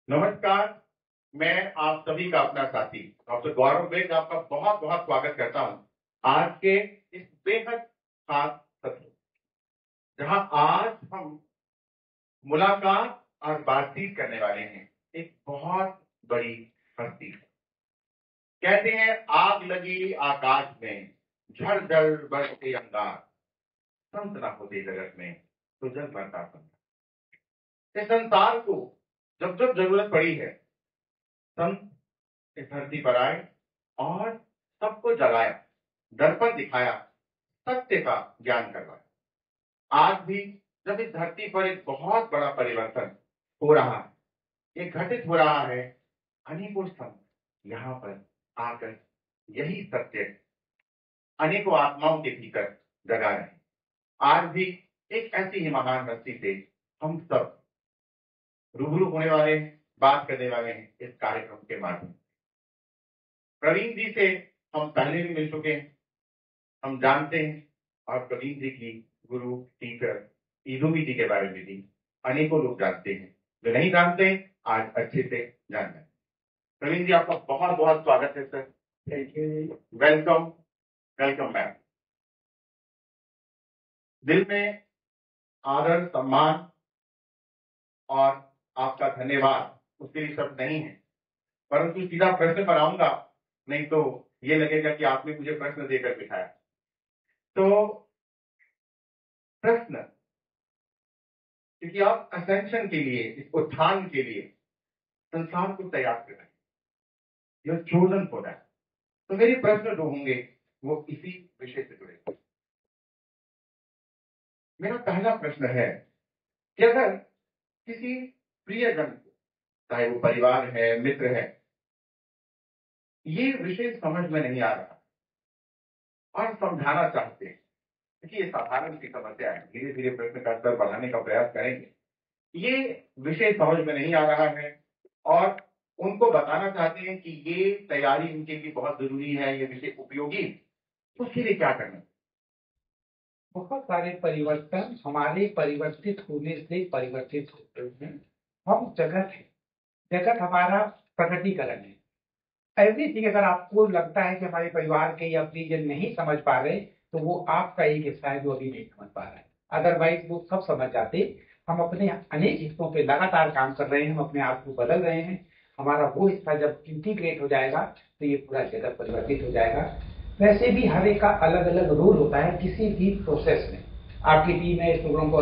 नमस्कार। मैं आप सभी का अपना साथी डॉक्टर गौरव बेग आपका बहुत बहुत स्वागत करता हूं आज के इस बेहद खास सत्र, जहां आज हम मुलाकात और बातचीत करने वाले हैं एक बहुत बड़ी हस्ती से। कहते हैं आग लगी आकाश में, झरझर बरसे अंगार, संत ना होते जगत में तो जग मरता संसार। इस संसार को जब जब जरूरत पड़ी है, संत इस धरती पर आए और सबको जगाया, दर्पण दिखाया, सत्य का ज्ञान करवाया। आज भी जब इस धरती पर एक बहुत बड़ा परिवर्तन हो रहा है, ये घटित हो रहा है, अनेकों संत यहाँ पर आकर यही सत्य अनेकों आत्माओं के भीतर जगा रहे हैं। आज भी एक ऐसी ही महान हस्ती से हम सब रूबरू होने वाले हैं, बात करने वाले हैं इस कार्यक्रम के माध्यम से। प्रवीण जी से हम पहले भी मिल चुके हैं, हम जानते हैं, और प्रवीण जी की गुरु टीचर इजुमी जी के बारे में भी अनेकों लोग जानते हैं। जो नहीं जानते आज अच्छे से जान रहे हैं। प्रवीण जी, आपका बहुत बहुत स्वागत है sir. Thank you. Welcome, welcome back. दिल में आदर, सम्मान और आपका धन्यवाद, उसके लिए शब्द नहीं है, परंतु सीधा प्रश्न पर आऊंगा, नहीं तो ये लगेगा कि आपने मुझे प्रश्न देकर बिठाया। तो प्रश्न, क्योंकि आप असेंशन के लिए, इस उत्थान के लिए संसार को तैयार कर रहे हैं, you are chosen for that. तो मेरे प्रश्न जो होंगे वो इसी विषय से जुड़े। मेरा पहला प्रश्न है कि अगर किसी प्रियजन को, चाहे वो परिवार है, मित्र है, ये विषय समझ में नहीं आ रहा और समझाना चाहते हैं, क्योंकि ये साधारण सी समस्या है, धीरे धीरे प्रश्न का स्तर बढ़ाने का प्रयास करेंगे। ये विषय समझ में नहीं आ रहा है और उनको बताना चाहते हैं कि ये तैयारी उनके लिए बहुत जरूरी है, ये विषय उपयोगी, उसके लिए क्या करना? बहुत सारे परिवर्तन हमारे परिवर्तित होने से परिवर्तित होते हैं। हम जगत है, जगत हमारा प्रकटीकरण है। एवरीथिंग, अगर आपको लगता है कि हमारे परिवार के या प्रियजन नहीं समझ पा रहे, तो वो आपका एक हिस्सा है जो अभी नहीं समझ पा रहा है। अदरवाइज वो सब समझ जाते। हम अपने अनेक हिस्सों पे लगातार काम कर रहे हैं, हम अपने आप को बदल रहे हैं। हमारा वो हिस्सा जब इंटीग्रेट हो जाएगा तो ये पूरा जगत परिवर्तित हो जाएगा। वैसे भी हर एक का अलग अलग रोल होता है किसी भी प्रोसेस में। आपकी टीम ने इस प्रोग्राम को,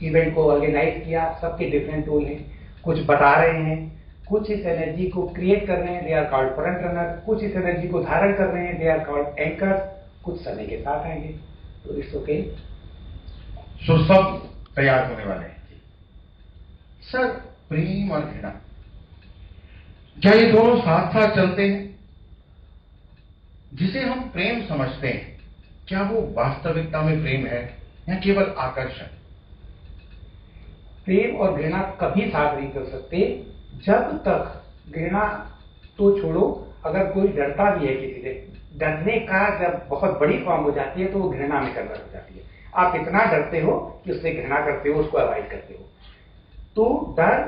इवेंट को ऑर्गेनाइज किया, सबके डिफरेंट रोल हैं। कुछ बता रहे हैं, कुछ इस एनर्जी को क्रिएट कर रहे हैं, they are called front runner. कुछ इस एनर्जी को धारण कर रहे हैं, दे आर कॉल्ड एंकर। कुछ समय के साथ आएंगे, तो इट्स ओके। सो सब तैयार होने वाले हैं। सर, प्रेम और घृणा, क्या ये दोनों साथ साथ चलते हैं? जिसे हम प्रेम समझते हैं, क्या वो वास्तविकता में प्रेम है या केवल आकर्षण? प्रेम और घृणा कभी साथ नहीं चल सकते। जब तक घृणा तो छोड़ो, अगर कोई डरता भी है किसी से, डरने का जब बहुत बड़ी फॉर्म हो जाती है तो वो घृणा में कन्वर्ट हो जाती है। आप इतना डरते हो कि उससे घृणा करते हो, उसको अवॉइड करते हो। तो डर,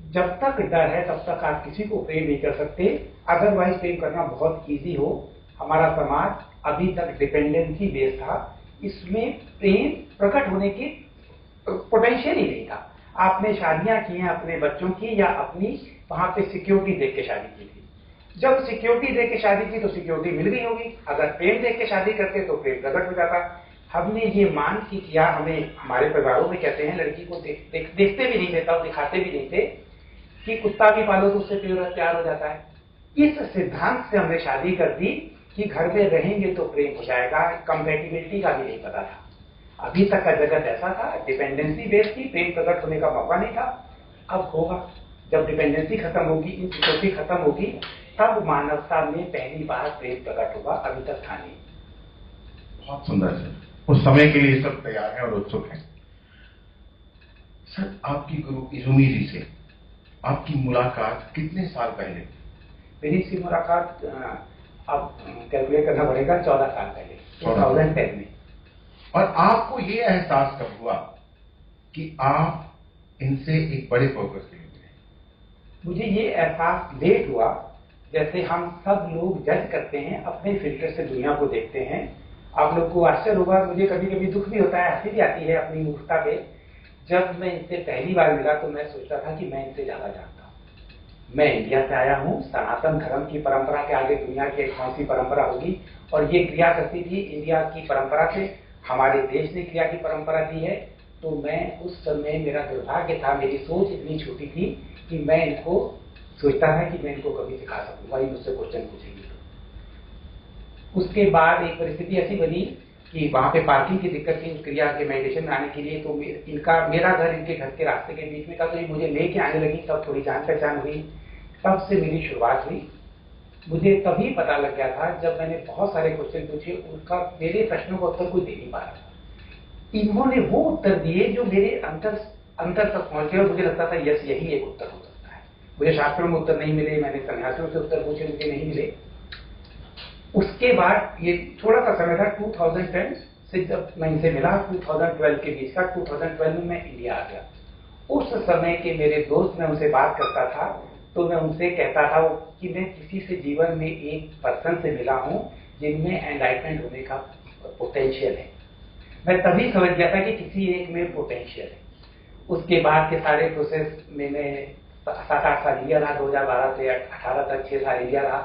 जब तक डर है तब तक आप किसी को प्रेम नहीं कर सकते। अदरवाइज प्रेम करना बहुत ईजी हो। हमारा समाज अभी तक डिपेंडेंसी बेस्ड था, इसमें प्रेम प्रकट होने की पोटेंशियल ही नहीं था। आपने शादियां की हैं अपने बच्चों की, या अपनी वहां पे सिक्योरिटी देख के शादी की थी। जब सिक्योरिटी देख के शादी की तो सिक्योरिटी मिल गई होगी। अगर प्रेम देख के शादी करते तो प्रेम प्रकट हो जाता। हमने ये मान की किया, हमें हमारे परिवारों में कहते हैं लड़की को देखते भी नहीं देता, दिखाते भी नहीं थे कि कुत्ता भी पालो तो उससे प्यार हो जाता है। इस सिद्धांत से हमने शादी कर दी कि घर में रहेंगे तो प्रेम हो जाएगा। कंपैटिबिलिटी का भी नहीं पता था। अभी तक का जगत ऐसा था, डिपेंडेंसी बेस्ड थी, प्रेम प्रकट होने का मौका नहीं था। अब होगा, जब डिपेंडेंसी खत्म होगी, इनसिक्योरिटी खत्म होगी, तब मानवता में पहली बार प्रेम प्रकट होगा। अभी तक था नहीं। बहुत सुंदर सर, उस समय के लिए सब तैयार हैं और उत्सुक हैं। सर, आपकी गुरु इजुमी जी से आपकी मुलाकात कितने साल पहले? मेरी इसकी मुलाकात अब कैलकुलेट करना पड़ेगा, 14 साल पहले, 2010 में। और आपको ये एहसास कब हुआ कि आप इनसे एक बड़े फोकस के लिए मिले? मुझे ये एहसास लेट हुआ, जैसे हम सब लोग जज करते हैं, अपने फिल्टर से दुनिया को देखते हैं। आप लोग को आश्चर्य होगा, मुझे कभी कभी दुख भी होता है, हंसी भी आती है अपनी मूर्खता पे। जब मैं इनसे पहली बार मिला तो मैं सोचता था कि मैं इनसे ज्यादा जानता हूं। मैं इंडिया से आया हूं, सनातन धर्म की परंपरा के आगे दुनिया की एक कौन सी परंपरा होगी, और ये क्रिया करती थी इंडिया की परंपरा से, हमारे देश ने क्रिया की परंपरा दी है। तो मैं उस समय, मेरा दुर्भाग्य था, मेरी सोच इतनी छोटी थी कि मैं इनको सोचता था कि मैं इनको कभी सिखा सकूंगा, ये मुझसे क्वेश्चन पूछेंगे तो। उसके बाद एक परिस्थिति ऐसी बनी कि वहां पे पार्किंग की दिक्कत थी उस क्रिया के मेडिटेशन में आने के लिए। तो मेरा घर इनके घर के रास्ते के बीच में था, तो ये मुझे लेके आने लगी, तब थोड़ी जान पहचान हुई, तब से मेरी शुरुआत हुई। मुझे तभी पता लग गया था जब मैंने बहुत सारे क्वेश्चन पूछे, उनका मेरे प्रश्नों का उत्तर कोई दे नहीं पा रहा था। इन्होंने वो उत्तर दिए जो मेरे अंतर तक पहुंच गए, और मुझे लगता था यस, यही एक उत्तर हो सकता है। मुझे शास्त्रों में उत्तर नहीं मिले, मैंने सन्यासियों से उत्तर पूछे, मुझे नहीं मिले। उसके बाद ये थोड़ा सा समय था 2010 से, जब मैं इनसे मिला 2012 के बीच का। 2012 में मैं इंडिया आ गया। उस समय के मेरे दोस्त, मैं उनसे बात करता था तो मैं उनसे कहता था कि मैं किसी से जीवन में एक पर्सन से मिला हूं जिनमें एनलाइटमेंट होने का पोटेंशियल है। मैं तभी समझ गया था कि किसी एक में पोटेंशियल है। उसके बाद के सारे प्रोसेस में मैं 7-8 साल लिया रहा, 2012 से 18 तक 6 साल लिया रहा।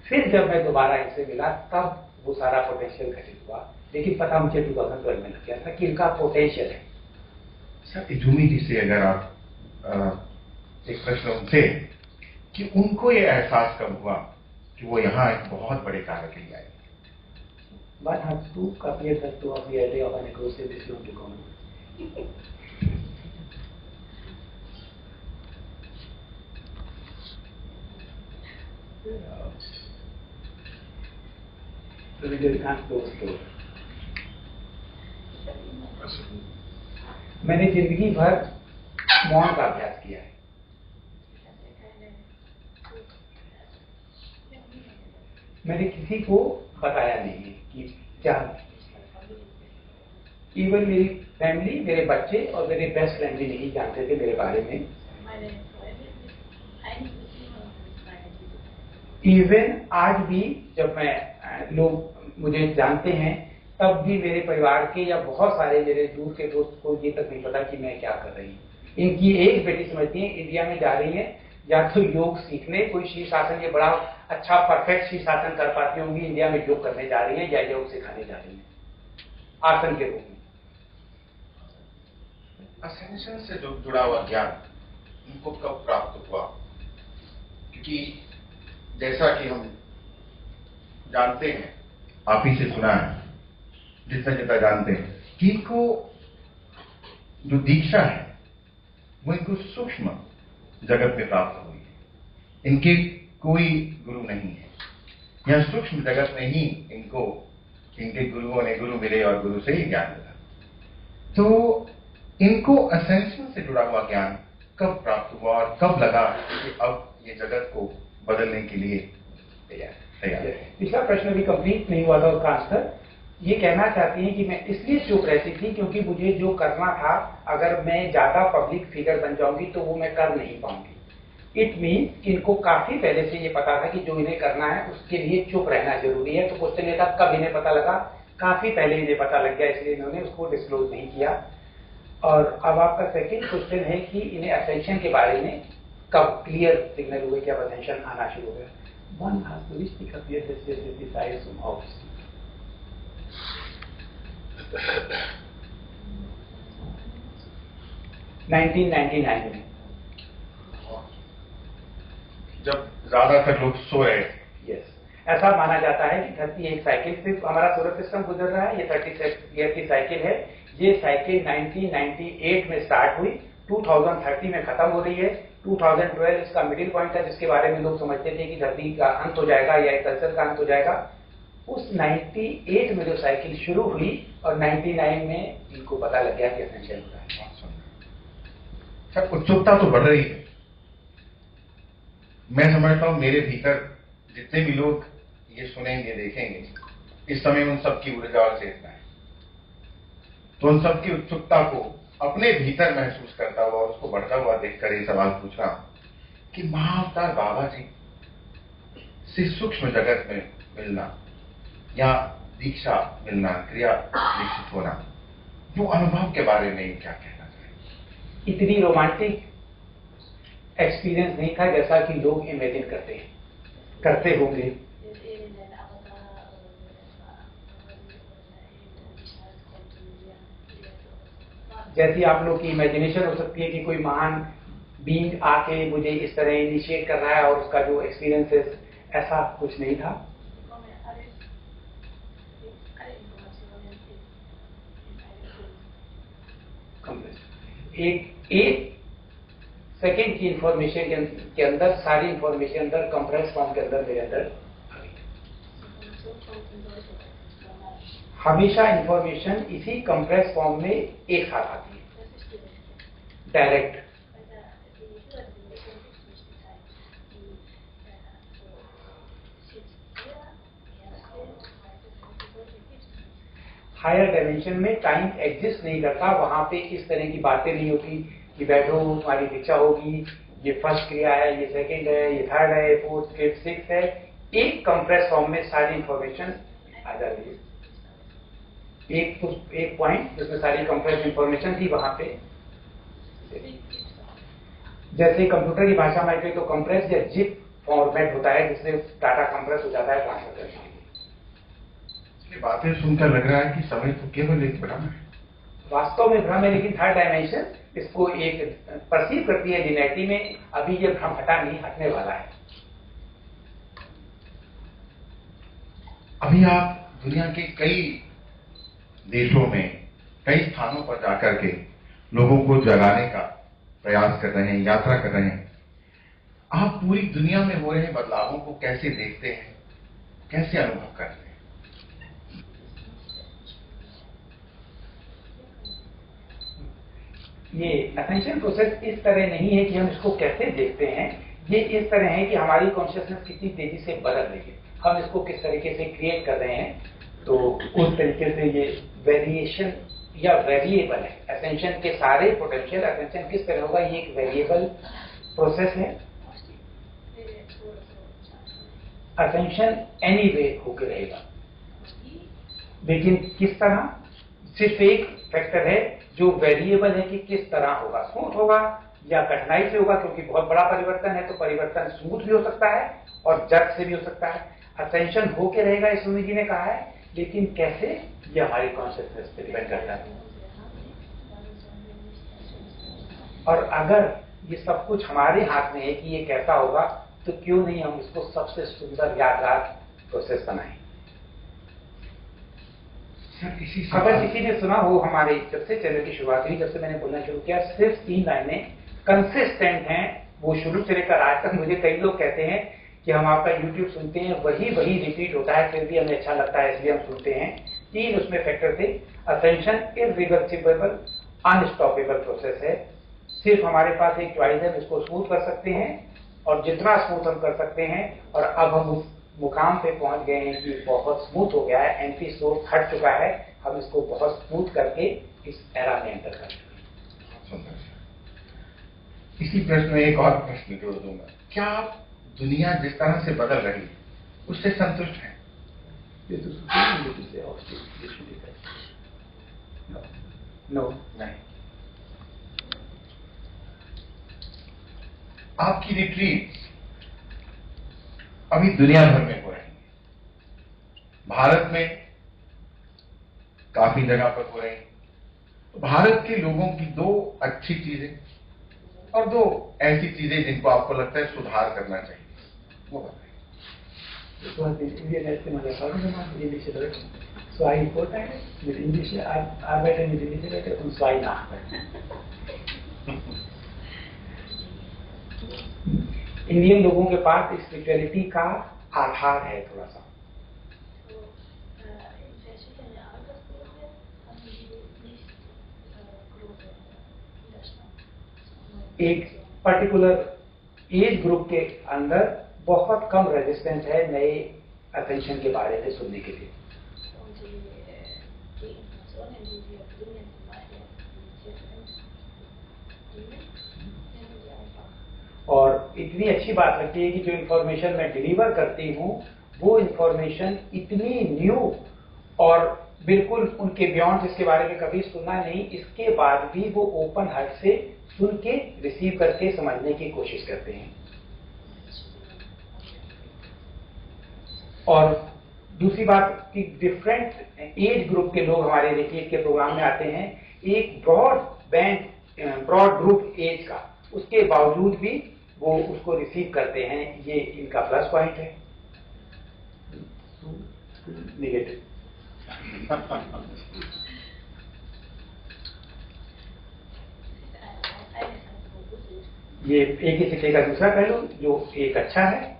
फिर जब मैं दोबारा इनसे मिला तब वो सारा पोटेंशियल घटित हुआ, लेकिन पता मुझे 2012 में लग गया था कि इनका पोटेंशियल है। सर इजुमी जी से अगर आप एक प्रश्न उनसे कि उनको ये एहसास कब हुआ कि वो यहाँ एक बहुत बड़े कार्य के लिए आए? Wann hast du kapiert, dass du auf die Erde auf eine große Mission gekommen bist? मैंने जिंदगी भर मौन का अभ्यास किया है। मैंने किसी को बताया नहीं है कि क्या, इवन मेरी फैमिली, मेरे बच्चे और मेरे बेस्ट फ्रेंड भी नहीं जानते थे मेरे बारे में। इवन आज भी जब मैं लोग मुझे जानते हैं, तब भी मेरे परिवार के या बहुत सारे मेरे दूर के दोस्त को ये तक नहीं पता कि मैं क्या कर रही हूँ। इनकी एक बेटी समझती है इंडिया में जा रही है या तो योग सीखने, कोई शीर्षासन, ये बड़ा अच्छा परफेक्ट शीर्षासन कर पाती होंगी, इंडिया में योग करने जा रही है या योग सिखाने जा रही है आसन के रूप में। असेंशन से जो जुड़ा हुआ ज्ञान उनको कब प्राप्त हुआ? क्योंकि जैसा कि हम जानते हैं, आप ही से सुना है, जितना जितना जानते हैं कि इनको जो दीक्षा है वो इनको सूक्ष्म जगत में प्राप्त हुई है। इनके कोई गुरु नहीं है, यह सूक्ष्म जगत में ही इनको इनके गुरुओं ने गुरु मिले और गुरु से ही ज्ञान मिला। तो इनको असेंशन से जुड़ा हुआ ज्ञान कब प्राप्त हुआ और कब लगा कि अब ये जगत को बदलने के लिए तैयार है? पिछला प्रश्न भी कंप्लीट नहीं हुआ था, उसका आंसर ये कहना चाहती हैं कि मैं इसलिए चुप रहती थी क्योंकि मुझे जो करना था, अगर मैं ज्यादा पब्लिक फिगर बन जाऊंगी तो वो मैं कर नहीं पाऊंगी। इट मीन्स इनको काफी पहले से ये पता था कि जो इन्हें करना है उसके लिए चुप रहना जरूरी है। तो क्वेश्चन ये था कब इन्हें पता लगा? काफी पहले इन्हें पता लग गया, इसलिए इन्होंने उसको डिस्क्लोज नहीं किया। और अब आपका सेकंड क्वेश्चन है कि इन्हें असेंशन के बारे में कब क्लियर सिग्नल हुए कि अब असेंशन आना शुरू हो गया। One has to reach the clear decides from office. 1999 में, जब ज्यादातर लोग सो रहे। यस, ऐसा माना जाता है कि धरती एक साइकिल से, हमारा सोलर सिस्टम गुजर रहा है, ये 36 ईयर की साइकिल है। ये साइकिल 1998 में स्टार्ट हुई, 2030 में खत्म हो रही है। 2012 इसका मिडिल पॉइंट है, जिसके बारे में लोग समझते थे कि धरती का अंत हो जाएगा या कल्चर का अंत हो जाएगा। उस 98 में जो साइकिल शुरू हुई और 99 में इनको पता लग गया कि असेंशन हो रहा है। सर उत्सुकता तो बढ़ रही है। मैं समझता हूं मेरे भीतर जितने भी लोग ये सुनेंगे देखेंगे, इस समय उन सबकी ऊर्जा और चेतना है, तो उन सबकी उत्सुकता को अपने भीतर महसूस करता हुआ, उसको बढ़ता हुआ देखकर ये सवाल पूछ रहा हूं कि महाअवतार बाबा जी से सूक्ष्म जगत में मिलना या दीक्षा मिलना, क्रिया दीक्षित होना, वो अनुभव के बारे में क्या कहना चाहिए? इतनी रोमांटिक एक्सपीरियंस नहीं था जैसा कि लोग इमेजिन करते होंगे। जैसी आप लोग की इमेजिनेशन हो सकती है कि कोई महान बीइंग आके मुझे इस तरह इनिशिएट कर रहा है और उसका जो एक्सपीरियंस है, ऐसा कुछ नहीं था। एक सेकेंड की इंफॉर्मेशन के अंदर सारी इंफॉर्मेशन अंदर कंप्रेस फॉर्म के अंदर मेरे अंदर हमेशा इंफॉर्मेशन इसी कंप्रेस फॉर्म में एक साथ आती है, डायरेक्ट। हायर डायमेंशन में टाइम एग्जिस्ट नहीं करता, वहां पे इस तरह की बातें नहीं होती कि बैठो तुम्हारी दीक्षा होगी, ये फर्स्ट क्रिया है, ये सेकंड है, ये थर्ड है, फोर्थ, फिफ्थ, सिक्स्थ है। एक कंप्रेस फॉर्म में सारी इंफॉर्मेशन आ जाती है। एक पॉइंट जिसमें सारी कंप्रेस इंफॉर्मेशन थी वहां पे, जैसे कंप्यूटर की भाषा में कहें तो कंप्रेस या जिप फॉर्मेट होता है जिससे डाटा कंप्रेस हो जाता है ट्रांसफर करने के लिए। बातें सुनकर लग रहा है कि समय तो केवल एक भ्रम है। वास्तव में भ्रम है, लेकिन थर्ड डायमेंशन इसको एक परसीव करती है लिनियरिटी में। अभी ये भ्रम हटा नहीं, हटने वाला है। अभी आप दुनिया के कई देशों में कई स्थानों पर जाकर के लोगों को जगाने का प्रयास कर रहे हैं, यात्रा कर रहे हैं। आप पूरी दुनिया में हो रहे बदलावों को कैसे देखते हैं, कैसे अनुभव करते हैं? ये अटेंशन प्रोसेस इस तरह नहीं है कि हम इसको कैसे देखते हैं, ये इस तरह है कि हमारी कॉन्शियसनेस कितनी तेजी से बदल रही है, हम इसको किस तरीके से क्रिएट कर रहे हैं। तो उस तरीके से ये वेरिएशन या वेरिएबल है। अटेंशन के सारे पोटेंशियल, अटेंशन किस तरह होगा, ये एक वेरिएबल प्रोसेस है। अटेंशन एनी वे होकर रहेगा, लेकिन किस तरह, सिर्फ एक फैक्टर है जो वेरिएबल है कि किस तरह होगा, स्मूथ होगा या कठिनाई से होगा, क्योंकि बहुत बड़ा परिवर्तन है तो परिवर्तन स्मूथ भी हो सकता है और जट से भी हो सकता है। अटेंशन होके रहेगा, इस स्वामी जी ने कहा है, लेकिन कैसे, ये हमारी कॉन्शियसनेस पे डिपेंड करता है। और अगर ये सब कुछ हमारे हाथ में है कि ये कैसा होगा, तो क्यों नहीं हम इसको सबसे सुंदर यादगार प्रोसेस बनाएं। अगर किसी ने सुना हो, हमारे जब से चैनल की शुरुआत हुई, जब से मैंने बोलना शुरू किया, सिर्फ 3 लाइनें कंसिस्टेंट हैं, वो शुरू से लेकर आज तक। मुझे कई लोग कहते हैं कि हम आपका YouTube सुनते हैं, वही रिपीट होता है, फिर भी हमें अच्छा लगता है इसलिए हम सुनते हैं। 3 उसमें फैक्टर थे। अटेंशन इरिवर्सिबल अनस्टॉपेबल प्रोसेस है। सिर्फ हमारे पास एक चॉइस है, इसको स्मूथ कर सकते हैं और जितना स्मूथ हम कर सकते हैं। और अब हम उस मुकाम पे पहुंच गए हैं कि बहुत स्मूथ हो गया है, एंटी सोर्स हट चुका है, हम इसको बहुत स्मूथ करके इस एरा में एंटर कर चुके हैं। इसी प्रश्न में एक और प्रश्न जोड़ दूंगा, क्या आप दुनिया जिस तरह से बदल रही है उससे संतुष्ट हैं? नहीं। आपकी रिट्रीट अभी दुनिया भर में हो रही है, भारत में काफी जगह पर हो रही है। तो भारत के लोगों की 2 अच्छी चीजें और 2 ऐसी चीजें जिनको आपको लगता है सुधार करना चाहिए, वो बताइए। इंडियन लोगों के पास स्पिरिचुअलिटी का आधार है थोड़ा सा। एक पर्टिकुलर एज ग्रुप के अंदर बहुत कम रेजिस्टेंस है नए अटेंशन के बारे में सुनने के लिए। और इतनी अच्छी बात लगती है कि जो इन्फॉर्मेशन मैं डिलीवर करती हूँ वो इन्फॉर्मेशन इतनी न्यू और बिल्कुल उनके बियॉन्ड, जिसके बारे में कभी सुना नहीं, इसके बाद भी वो ओपन हार्ट से सुन के रिसीव करके समझने की कोशिश करते हैं। और दूसरी बात कि डिफरेंट एज ग्रुप के लोग हमारे देखिए के प्रोग्राम में आते हैं, एक ब्रॉड ग्रुप एज का, उसके बावजूद भी वो उसको रिसीव करते हैं, ये इनका प्लस पॉइंट है। नेगेटिव ये एक ही सिक्के का दूसरा पहलू, जो एक अच्छा है।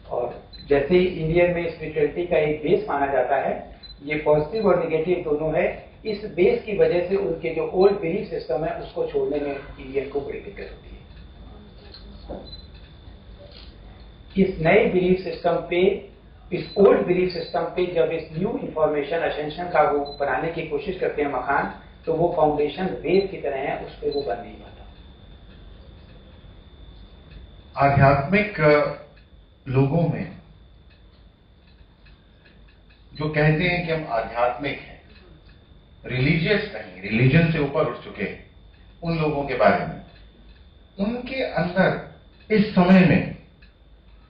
और जैसे इंडियन में स्पिरिचुअलिटी का एक बेस माना जाता है, ये पॉजिटिव और नेगेटिव दोनों है, इस बेस की वजह से उनके जो ओल्ड बिलीफ सिस्टम है उसको छोड़ने में इंडियन को बड़ी दिक्कत होती है। इस नए बिलीफ सिस्टम पे, इस ओल्ड बिलीफ सिस्टम पे जब इस न्यू इंफॉर्मेशन असेंशन का वो बनाने की कोशिश करते हैं मकान, तो वो फाउंडेशन वेव की तरह है, उस पर वो बन नहीं पाता। आध्यात्मिक लोगों में जो कहते हैं कि हम आध्यात्मिक हैं, रिलीजियस नहीं, रिलीजन से ऊपर उठ चुके हैं, उन लोगों के बारे में, उनके अंदर इस समय में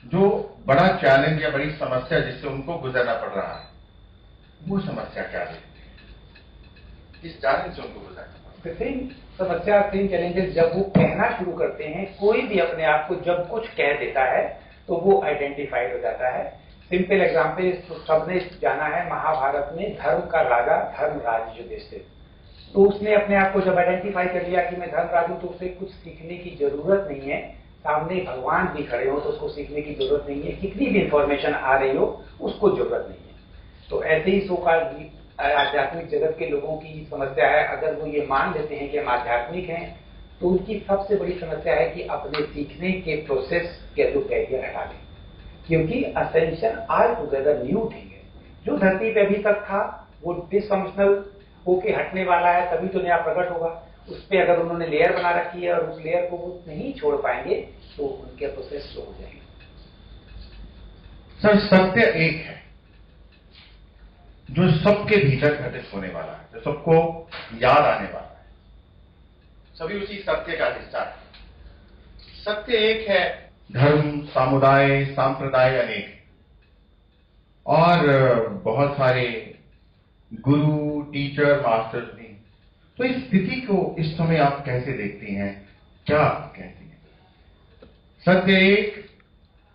जो बड़ा चैलेंज या बड़ी समस्या जिससे उनको गुजरना पड़ रहा है, वो समस्या क्या है? किस चैलेंज से उनको गुजरना पड़ रहा है? सेम समस्या, सेम चैलेंजेस। जब वो कहना शुरू करते हैं, कोई भी अपने आप को जब कुछ कह देता है तो वो आइडेंटिफाइड हो जाता है। सिंपल एग्जाम्पल सबने जाना है, महाभारत में धर्म का राजा धर्मराज युधिष्ठिर, तो उसने अपने आप को जब आइडेंटिफाई कर लिया कि मैं धर्मराज हूं, तो उसे कुछ सीखने की जरूरत नहीं है। सामने भगवान भी खड़े हो तो उसको सीखने की जरूरत नहीं है, कितनी भी इंफॉर्मेशन आ रही हो उसको जरूरत नहीं है। तो ऐसे ही सोकाल आध्यात्मिक जगत के लोगों की समस्या है, अगर वो ये मान लेते हैं कि हम आध्यात्मिक हैं, तो उनकी सबसे बड़ी समस्या है कि अपने सीखने के प्रोसेस के जो बैरियर हटा लें, क्योंकि ascension altogether new thing है। जो धरती पे अभी तक था वो डिसफंक्शनल होके हटने वाला है, तभी तो नया प्रकट होगा। उस पर अगर उन्होंने लेयर बना रखी है और उस लेयर को वो नहीं छोड़ पाएंगे तो उनके प्रोसेस स्लो हो जाएंगे। सर, सत्य एक है जो सबके भीतर घटित होने वाला है, जो सबको याद आने वाला है, सभी उसी सत्य का हिस्सा है। सत्य एक है, धर्म, समुदाय, सांप्रदाय अनेक, और बहुत सारे गुरु, टीचर, मास्टर्स भी। तो इस स्थिति को इस समय आप कैसे देखती हैं, क्या कहती हैं? सत्य एक,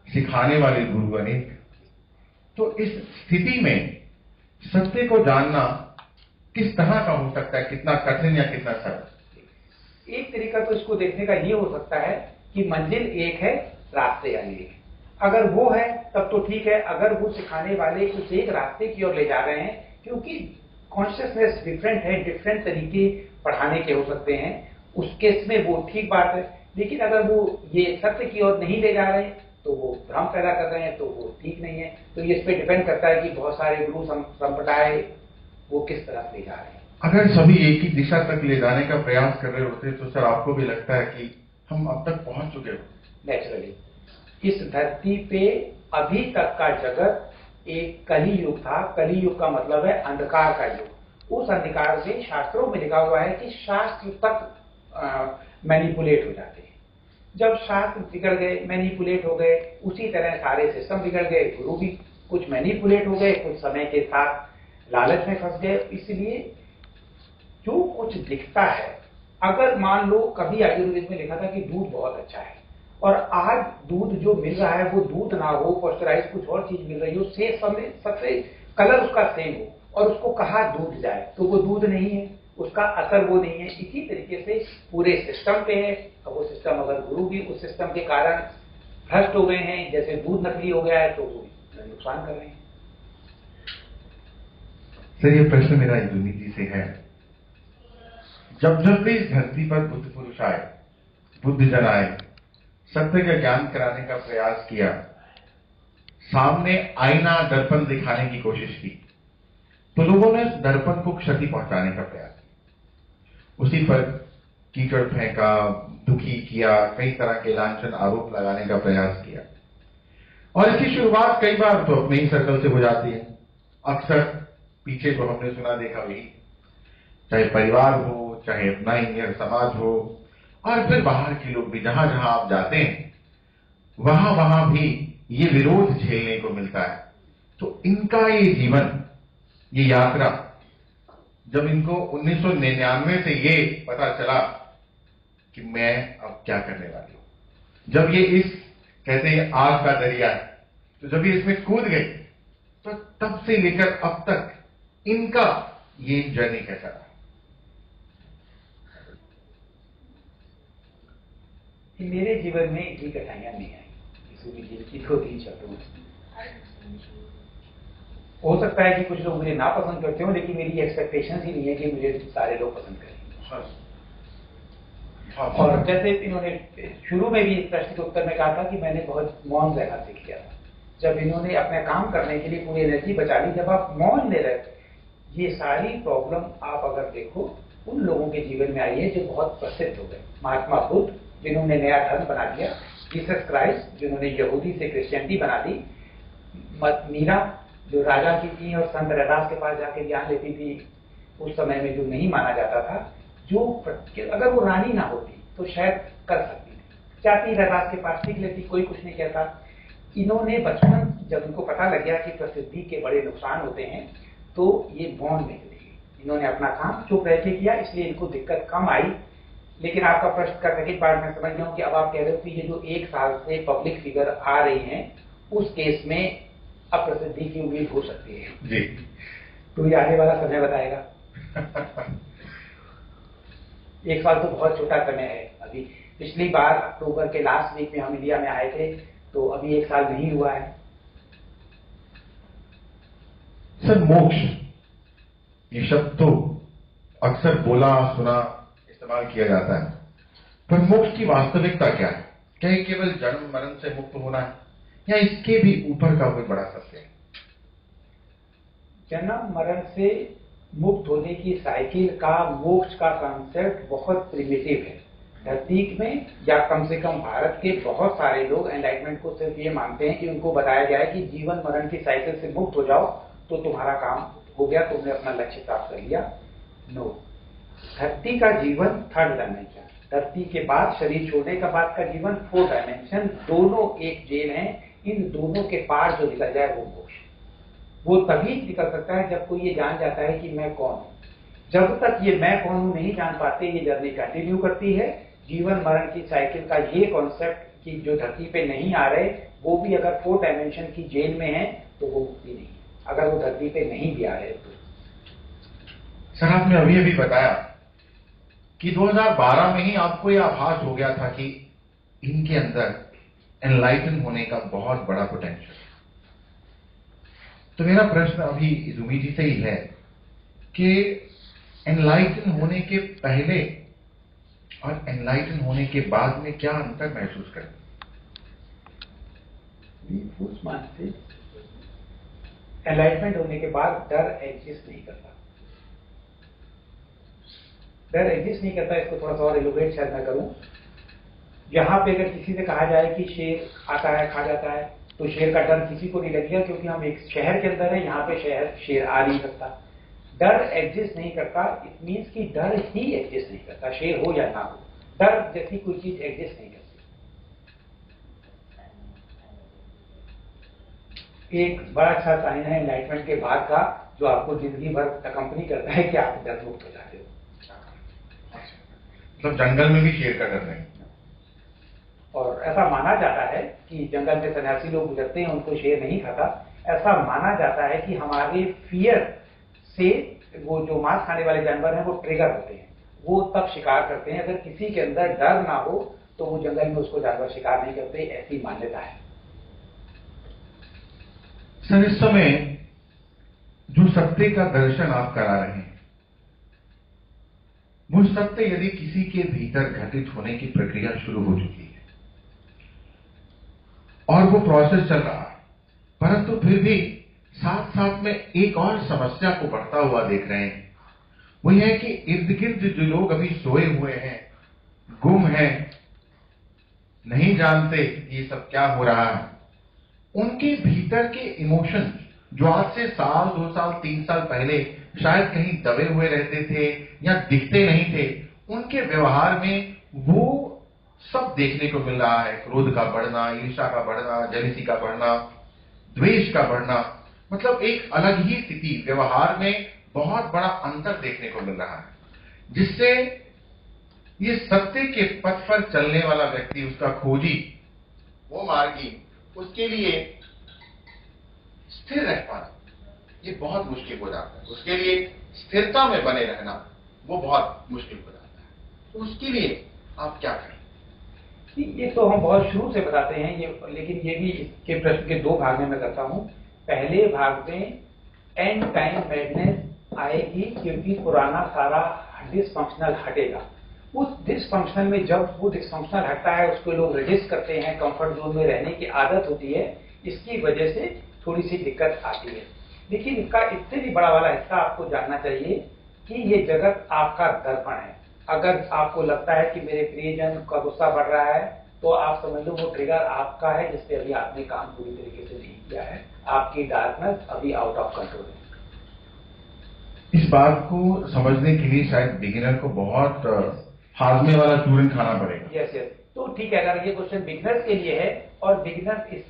सिखाने वाले गुरु अनेक। तो इस स्थिति में सत्य को जानना किस तरह का हो सकता है, कितना कठिन या कितना सरल? एक तरीका तो इसको देखने का ये हो सकता है कि मंजिल एक है, रास्ते अनेक। अगर वो है तब तो ठीक है, अगर वो सिखाने वाले कुछ एक रास्ते की ओर ले जा रहे हैं, क्योंकि कॉन्शियसनेस डिफरेंट है, डिफरेंट तरीके पढ़ाने के हो सकते हैं, उस केस में वो ठीक बात है। लेकिन अगर वो ये सत्य की ओर नहीं ले जा रहे तो वो भ्रम पैदा कर रहे हैं, तो वो ठीक नहीं है। तो ये इस पे डिपेंड करता है कि बहुत सारे गुरु संप्रदाय वो किस तरफ ले जा रहे हैं। अगर सभी एक ही दिशा तक ले जाने का प्रयास कर रहे होते तो सर आपको भी लगता है कि हम अब तक पहुंच चुके होते? नेचुरली इस धरती पे अभी तक का जगत एक कली युग था। कली युग का मतलब है अंधकार का युग। उस अंधकार में शास्त्रों में लिखा हुआ है कि शास्त्र तक मैनिपुलेट हो जाते हैं। जब शास्त्र बिगड़ गए, मैनिपुलेट हो गए, उसी तरह सारे सिस्टम बिगड़ गए, गुरु भी कुछ मैनिपुलेट हो गए, कुछ समय के साथ लालच में फंस गए। इसलिए जो कुछ दिखता है, अगर मान लो कभी आयुर्वेद में लिखा था कि दूध बहुत अच्छा है, और आज दूध जो मिल रहा है वो दूध ना हो, पॉस्चराइज कुछ और चीज मिल रही हो, से समय सबसे कलर उसका सेम हो, और उसको कहा दूध जाए, तो वो दूध नहीं है, उसका असर वो नहीं है। इसी तरीके से पूरे सिस्टम पे है। अब वो सिस्टम, अगर गुरु भी उस सिस्टम के कारण भ्रष्ट हो गए हैं, जैसे दूध नकली हो गया है, तो वो नुकसान कर रहे हैं। सर, ये प्रश्न मेरा इंदुनी जी से है। जब जब भी इस धरती पर बुद्ध पुरुष आए, बुद्ध जन आए, सत्य का ज्ञान कराने का प्रयास किया, सामने आईना दर्पण दिखाने की कोशिश की, तो लोगों ने दर्पण को क्षति पहुंचाने का प्रयास किया, उसी पर कीचड़ फेंका, दुखी किया, कई तरह के लांछन आरोप लगाने का प्रयास किया। और इसकी शुरुआत कई बार तो अपने ही सर्कल से हो जाती है। अक्सर पीछे जो हमने सुना देखा वही, चाहे परिवार हो, चाहे अपना ही नियर समाज हो, और फिर बाहर के लोग भी, जहां जहां आप जाते हैं वहां वहां भी ये विरोध झेलने को मिलता है। तो इनका ये जीवन, ये यात्रा, जब इनको 1999 से ये पता चला कि मैं अब क्या करने वाली हूं, जब ये इस कहते हैं आग का दरिया है, तो जब ये इसमें कूद गई, तो तब से लेकर अब तक इनका ये जर्नी कैसा रहा? मेरे जीवन में इतनी कठिनाइयां नहीं आई, इसमें जीवन की 2-3 शब्दों में। हो सकता है कि कुछ लोग मुझे नापसंद करते हो, लेकिन मेरी एक्सपेक्टेशन ही नहीं है कि मुझे सारे लोग पसंद करें। और जैसे इन्होंने शुरू में भी इस प्रश्न के उत्तर में कहा था कि मैंने बहुत मौन रहना सीख लिया था। जब इन्होंने अपने काम करने के लिए पूरी एनर्जी बचा ली, जब आप मौन ले रहे, ये सारी प्रॉब्लम आप अगर देखो उन लोगों के जीवन में आई है जो बहुत प्रसिद्ध हो गए। महात्मा बुद्ध, जिन्होंने नया धर्म बना दिया, जीसस क्राइस्ट, जिन्होंने यहूदी से क्रिश्चियनिटी बना दी, मीरा जो राजा की थी और संत रैदास के पास जाके ज्ञान लेती थी, उस समय में जो नहीं माना जाता था, जो अगर वो रानी ना होती तो शायद कर सकती थी, जाती रैदास के पास सीख लेती, कोई कुछ नहीं कहता। इन्होंने बचपन जब उनको पता लग गया कि प्रसिद्धि के बड़े नुकसान होते हैं, तो ये मौन में चली गई। इन्होंने अपना काम चुप रह के किया, इसलिए इनको दिक्कत कम आई। लेकिन आपका प्रश्न का सेकंड पार्ट में समझ गया हूं कि अब आप कह रहे हो कि ये जो 1 साल से पब्लिक फिगर आ रही हैं, उस केस में अप्रसिद्धि की उम्मीद हो सकती है जी। तो ये आने वाला समय बताएगा। 1 साल तो बहुत छोटा समय है। अभी पिछली बार अक्टूबर के लास्ट वीक में हम इंडिया में आए थे, तो अभी 1 साल नहीं हुआ है। सर, मोक्ष ये शब्द तो अक्सर बोला सुना इस्तेमाल किया जाता है, पर मोक्ष की वास्तविकता क्या है? क्या ये केवल जन्म मरण से मुक्त होना है, या इसके भी ऊपर का कोई बड़ा सत्य है? जन्म मरण से मुक्त होने की साइकिल का, मोक्ष का कॉन्सेप्ट बहुत प्रिमिटिव है। धरती में, या कम से कम भारत के बहुत सारे लोग एनलाइटमेंट को सिर्फ ये मानते हैं कि उनको बताया गया है कि जीवन मरण की साइकिल से मुक्त हो जाओ तो तुम्हारा काम हो गया, तुमने अपना लक्ष्य प्राप्त कर लिया। नो, धरती का जीवन 3rd डायमेंशन, धरती के बाद शरीर छोड़ने का बाद का जीवन 4th डायमेंशन, दोनों एक जेल है। इन दोनों के पार जो निकल जाए वो मोक्ष। वो तभी निकल सकता है जब कोई ये जान जाता है कि मैं कौन हूं। जब तक ये मैं कौन हूं नहीं जान पाते, ये जर्नी कंटिन्यू करती है। जीवन मरण की साइकिल का ये कॉन्सेप्ट कि जो धरती पे नहीं आ रहे, वो भी अगर 4th डायमेंशन की जेल में है तो वो मुक्ति नहीं है, अगर वो धरती पे नहीं भी आ रहे तो। सर, आपने अभी अभी बताया कि 2012 में ही आपको यह आभास हो गया था कि इनके अंदर एनलाइटन होने का बहुत बड़ा पोटेंशियल। तो मेरा प्रश्न अभी इजुमी जी से ही है कि एनलाइटन होने के पहले और एनलाइटन होने के बाद में क्या अंतर महसूस करते? एनलाइटमेंट होने के बाद डर एग्जिस्ट नहीं करता। डर एग्जिस्ट नहीं करता, इसको थोड़ा सा और एलोबरेट शायद मैं करूं। यहां पे अगर किसी से कहा जाए कि शेर आता है खा जाता है, तो शेर का डर किसी को नहीं लगेगा, क्योंकि हम एक शहर के अंदर है, यहाँ पे शेर आ नहीं सकता। डर एग्जिस्ट नहीं करता, इट मीन्स कि डर ही एग्जिस्ट नहीं करता, शेर हो या ना हो। डर जैसी कोई चीज एग्जिस्ट नहीं करती। एक बड़ा अच्छा साइन है एनलाइटमेंट के बाद का, जो आपको जिंदगी भर कंपनी करता है कि आप डर मुक्त हो जाते हो। मतलब जंगल में भी शेर का डर नहीं। और ऐसा माना जाता है कि जंगल में सन्यासी लोग गुजरते हैं, उनको शेर नहीं खाता। ऐसा माना जाता है कि हमारे फियर से वो जो मांस खाने वाले जानवर हैं वो ट्रिगर होते हैं, वो तब शिकार करते हैं। अगर किसी के अंदर डर ना हो तो वो जंगल में उसको जानवर शिकार नहीं करते, ऐसी मान्यता है। सर, इस समय जो सत्य का दर्शन आप करा रहे हैं, वो सत्य यदि किसी के भीतर घटित होने की प्रक्रिया शुरू हो चुकी है, और वो प्रोसेस चल रहा है, परंतु फिर भी साथ साथ में एक और समस्या को बढ़ता हुआ देख रहे हैं। वो ये है कि इर्द गिर्द जो लोग अभी सोए हुए हैं, गुम हैं, नहीं जानते ये सब क्या हो रहा है, उनके भीतर के इमोशंस जो आज से साल 2 साल 3 साल पहले शायद कहीं दबे हुए रहते थे या दिखते नहीं थे, उनके व्यवहार में वो सब देखने को मिल रहा है। क्रोध का बढ़ना, ईर्ष्या का बढ़ना, जेलसी का बढ़ना, द्वेष का बढ़ना, मतलब एक अलग ही स्थिति, व्यवहार में बहुत बड़ा अंतर देखने को मिल रहा है, जिससे ये सत्य के पथ पर चलने वाला व्यक्ति, उसका खोजी, वो मार्गी, उसके लिए स्थिर रह पाना ये बहुत मुश्किल हो जाता है। उसके लिए स्थिरता में बने रहना वो बहुत मुश्किल हो जाता है। तो उसके लिए आप क्या करें? ये तो हम बहुत शुरू से बताते हैं ये, लेकिन ये भी इसके प्रश्न के 2 भाग में मैं करता हूं। पहले भाग में एंड टाइम मैडनेस आएगी क्योंकि पुराना सारा डिसफंक्शनल हटेगा। उस डिसफंक्शनल में जब वो डिसफंक्शनल हटता है, उसको लोग रजिस्ट करते हैं, कंफर्ट जोन में रहने की आदत होती है, इसकी वजह से थोड़ी सी दिक्कत आती है। लेकिन इसका इससे भी बड़ा वाला हिस्सा आपको जानना चाहिए कि ये जगत आपका दर्पण है। अगर आपको लगता है कि मेरे प्रियजन का गुस्सा बढ़ रहा है, तो आप समझ लो वो ट्रिगर आपका है जिससे अभी आपने काम पूरी तरीके से नहीं किया है। आपकी डार्कनेस अभी आउट ऑफ कंट्रोल है। इस बात को समझने के लिए शायद बिगिनर को बहुत हाजमे वाला चूरन खाना पड़ेगा। यस। तो ठीक है, अगर ये क्वेश्चन बिगिनर्स के लिए है और बिगिनर्स इस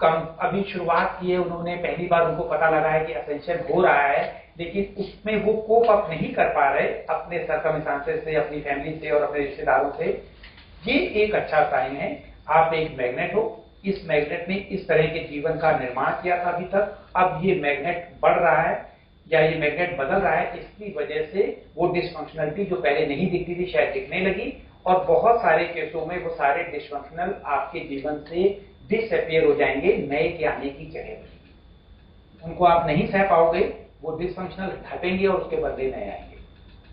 कम अभी शुरुआत की है, उन्होंने पहली बार उनको पता लगा है कि असेंशन हो रहा है, लेकिन उसमें वो कोप अप नहीं कर पा रहे अपने सर्कमस्टांसेस से, अपनी फैमिली से और अपने रिश्तेदारों से, ये एक अच्छा साइन है। आप एक मैग्नेट हो, इस मैग्नेट ने इस तरह के जीवन का निर्माण किया था अभी तक, अब ये मैग्नेट बढ़ रहा है या ये मैग्नेट बदल रहा है, इसकी वजह से वो डिसफंक्शनलिटी जो पहले नहीं दिखती थी शायद दिखने लगी, और बहुत सारे केसों में वो सारे डिसफंक्शनल आपके जीवन से डिसअपियर हो जाएंगे, नए के आने की जगह बनेगी। उनको आप नहीं सह पाओगे, वो डिसफंक्शनल हटेंगे और उसके बदले नए आएंगे।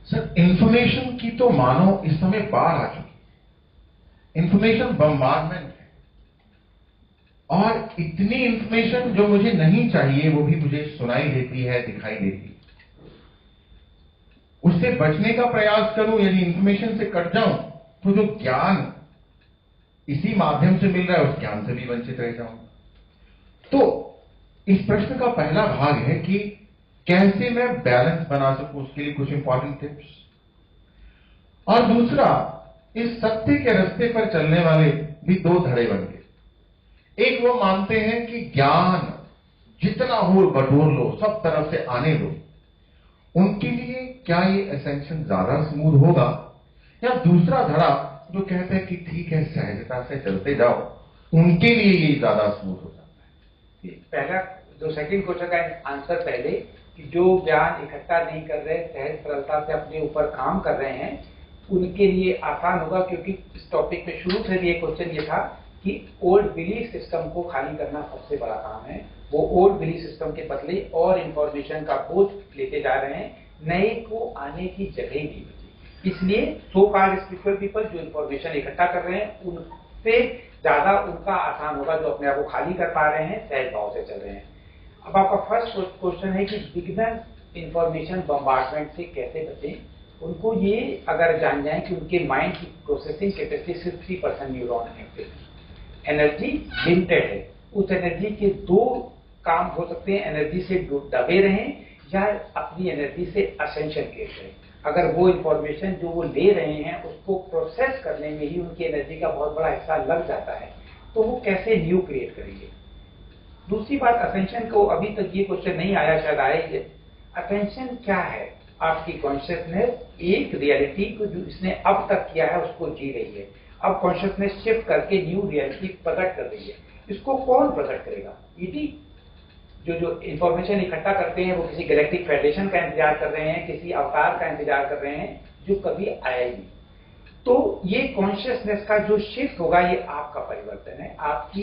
सर, इंफॉर्मेशन की तो मानो इस समय बाढ़ आ चुकी, इंफॉर्मेशन बम्बार्डमेंट है, और इतनी इंफॉर्मेशन जो मुझे नहीं चाहिए वो भी मुझे सुनाई देती है, दिखाई देती है। उससे बचने का प्रयास करूं, यदि इंफॉर्मेशन से कट जाऊं तो जो ज्ञान इसी माध्यम से मिल रहा है उस ज्ञान से भी वंचित रह जाऊंगा। तो इस प्रश्न का पहला भाग है कि कैसे मैं बैलेंस बना सकूं, उसके लिए कुछ इंपॉर्टेंट टिप्स। और दूसरा, इस सत्य के रास्ते पर चलने वाले भी 2 धड़े बन गए। एक वो मानते हैं कि ज्ञान जितना हो बटोर लो, सब तरफ से आने दो। उनके लिए क्या ये असेंशन ज्यादा स्मूथ होगा, या दूसरा धड़ा जो कहते हैं कि ठीक है सहजता से चलते जाओ, उनके लिए ये ज्यादा स्मूथ हो जाता है? पहला जो सेकंड क्वेश्चन का आंसर पहले, कि जो ज्ञान इकट्ठा नहीं कर रहे, सहज सरलता से अपने ऊपर काम कर रहे हैं, उनके लिए आसान होगा, क्योंकि इस टॉपिक में शुरू से भी एक क्वेश्चन ये था कि ओल्ड बिलीफ सिस्टम को खाली करना सबसे बड़ा काम है। वो ओल्ड बिलीफ सिस्टम के बदले और इंफॉर्मेशन का बोझ लेते जा रहे हैं, नए को आने की जगह नहीं बची। इसलिए सो कॉल्ड स्पिरिचुअल पीपल जो इंफॉर्मेशन इकट्ठा कर रहे हैं, उनसे ज्यादा उनका आसान होगा जो अपने आप को खाली कर पा रहे हैं, सहज भाव से चल रहे हैं। अब आपका फर्स्ट क्वेश्चन है कि बिगिनर इंफॉर्मेशन बम्बार्डमेंट से कैसे बचें। उनको ये अगर जान जाए कि उनके माइंड की प्रोसेसिंग कैपेसिटी सिर्फ 3% न्यूरॉन एक्टिव है, एनर्जी लिमिटेड है। उस एनर्जी के 2 काम हो सकते हैं, एनर्जी से दबे रहें या अपनी एनर्जी से असेंशन क्रिएट करें। अगर वो इंफॉर्मेशन जो वो ले रहे हैं उसको प्रोसेस करने में ही उनकी एनर्जी का बहुत बड़ा हिस्सा लग जाता है, तो वो कैसे न्यू क्रिएट करेंगे। दूसरी बात, असेंशन को अभी तक ये क्वेश्चन नहीं आया, शायद आए। असेंशन क्या है? आपकी कॉन्शियसनेस एक रियलिटी को जो इसने अब तक किया है उसको जी रही है, अब कॉन्शियसनेस शिफ्ट करके न्यू रियलिटी प्रकट कर रही है। इसको कौन प्रकट करेगा? ईटी जो इंफॉर्मेशन इकट्ठा करते हैं वो किसी गैलेक्टिक फेडरेशन का इंतजार कर रहे हैं, किसी अवतार का इंतजार कर रहे हैं जो कभी आया ही नहीं। तो ये कॉन्शियसनेस का जो शिफ्ट होगा ये आपका परिवर्तन है, आपकी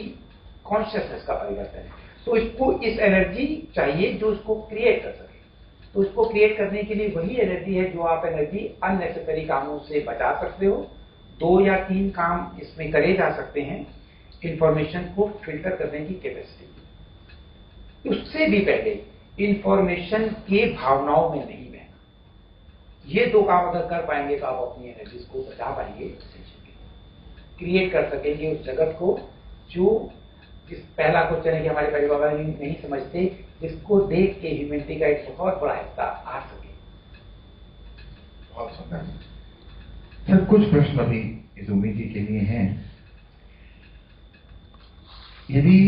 कॉन्शियसनेस का परिवर्तन है। तो इसको इस एनर्जी चाहिए जो इसको क्रिएट कर सके। तो इसको क्रिएट करने के लिए वही एनर्जी है जो आप एनर्जी अननेसेसरी कामों से बचा सकते हो। 2 या 3 काम इसमें करे जा सकते हैं। इंफॉर्मेशन को फिल्टर करने की कैपेसिटी। उससे भी पहले इंफॉर्मेशन के भावनाओं में नहीं बहना। ये दो काम अगर कर पाएंगे तो आप अपनी एनर्जी को बचा पाएंगे, क्रिएट कर सकेंगे उस जगत को जो जिस पहला क्वेश्चन है कि हमारे पहले बाबा नहीं समझते, जिसको देख के ह्यूमैनिटी का एक बहुत बड़ा हिस्सा आ सके। बहुत सुंदर सर। कुछ प्रश्न अभी इजुमी जी के लिए हैं। यदि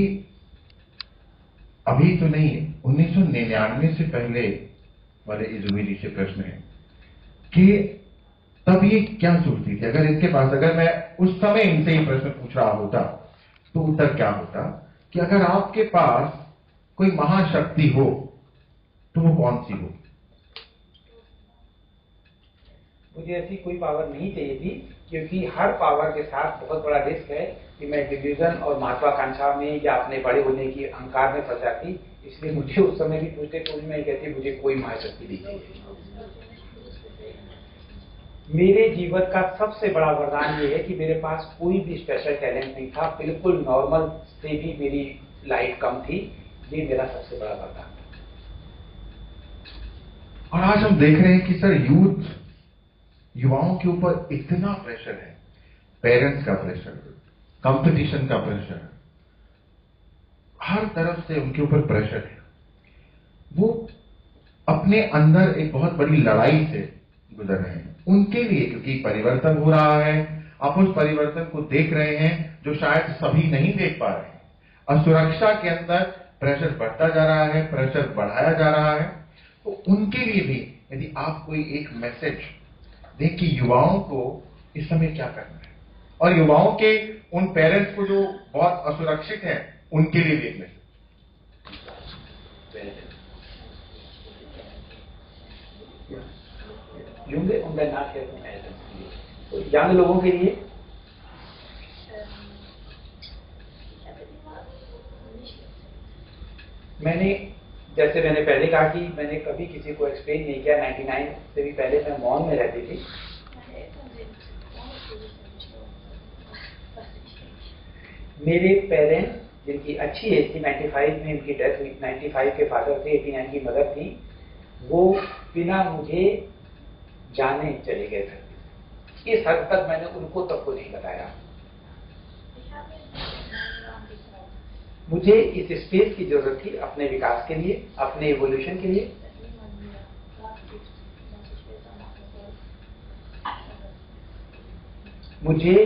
अभी तो नहीं, 1999 से पहले वाले इजुमी जी से प्रश्न है कि तब ये क्या सोचती थी? अगर इसके पास, अगर मैं उस समय इनसे ही प्रश्न पूछ रहा होता तो उत्तर क्या होता कि अगर आपके पास कोई महाशक्ति हो तो वो कौन सी हो? मुझे ऐसी कोई पावर नहीं चाहिए थी, क्योंकि हर पावर के साथ बहुत बड़ा रिस्क है कि मैं डिल्यूजन और महत्वाकांक्षा में या अपने बड़े होने की अहंकार में फंस जाती। इसलिए मुझे उस समय भी पूछते तो मैं कहती मुझे कोई महाशक्ति नहीं चाहिए। मेरे जीवन का सबसे बड़ा वरदान ये है कि मेरे पास कोई भी स्पेशल टैलेंट नहीं था, बिल्कुल नॉर्मल से भी मेरी लाइफ कम थी। ये मेरा सबसे बड़ा वरदान था। और आज हम देख रहे हैं कि सर युवाओं के ऊपर इतना प्रेशर है, पेरेंट्स का प्रेशर, कंपटीशन का प्रेशर, हर तरफ से उनके ऊपर प्रेशर है। वो अपने अंदर एक बहुत बड़ी लड़ाई से गुजर रहे हैं उनके लिए, क्योंकि परिवर्तन हो रहा है। आप उस परिवर्तन को देख रहे हैं जो शायद सभी नहीं देख पा रहे हैं। असुरक्षा के अंदर प्रेशर बढ़ता जा रहा है, प्रेशर बढ़ाया जा रहा है। तो उनके लिए भी यदि आप कोई एक मैसेज दें कि युवाओं को इस समय क्या करना है, और युवाओं के उन पेरेंट्स को जो बहुत असुरक्षित हैं उनके लिए भी एक message. junge und dann nachher von Eltern के लिए, तो यंग लोगों के लिए मैंने, जैसे मैंने पहले कहा कि मैंने कभी किसी को एक्सप्लेन नहीं किया। 99 से भी पहले मैं मॉन में रहती थी। मेरे पेरेंट्स जिनकी अच्छी एज थी, 95 में उनकी डेथ हुई, 95 के फादर थे, 89 की मदर थी, वो बिना मुझे जाने चले गए थे। इस हद तक मैंने उनको तक को नहीं बताया। मुझे इस स्पेस की जरूरत थी अपने विकास के लिए, अपने इवोल्यूशन के लिए। मुझे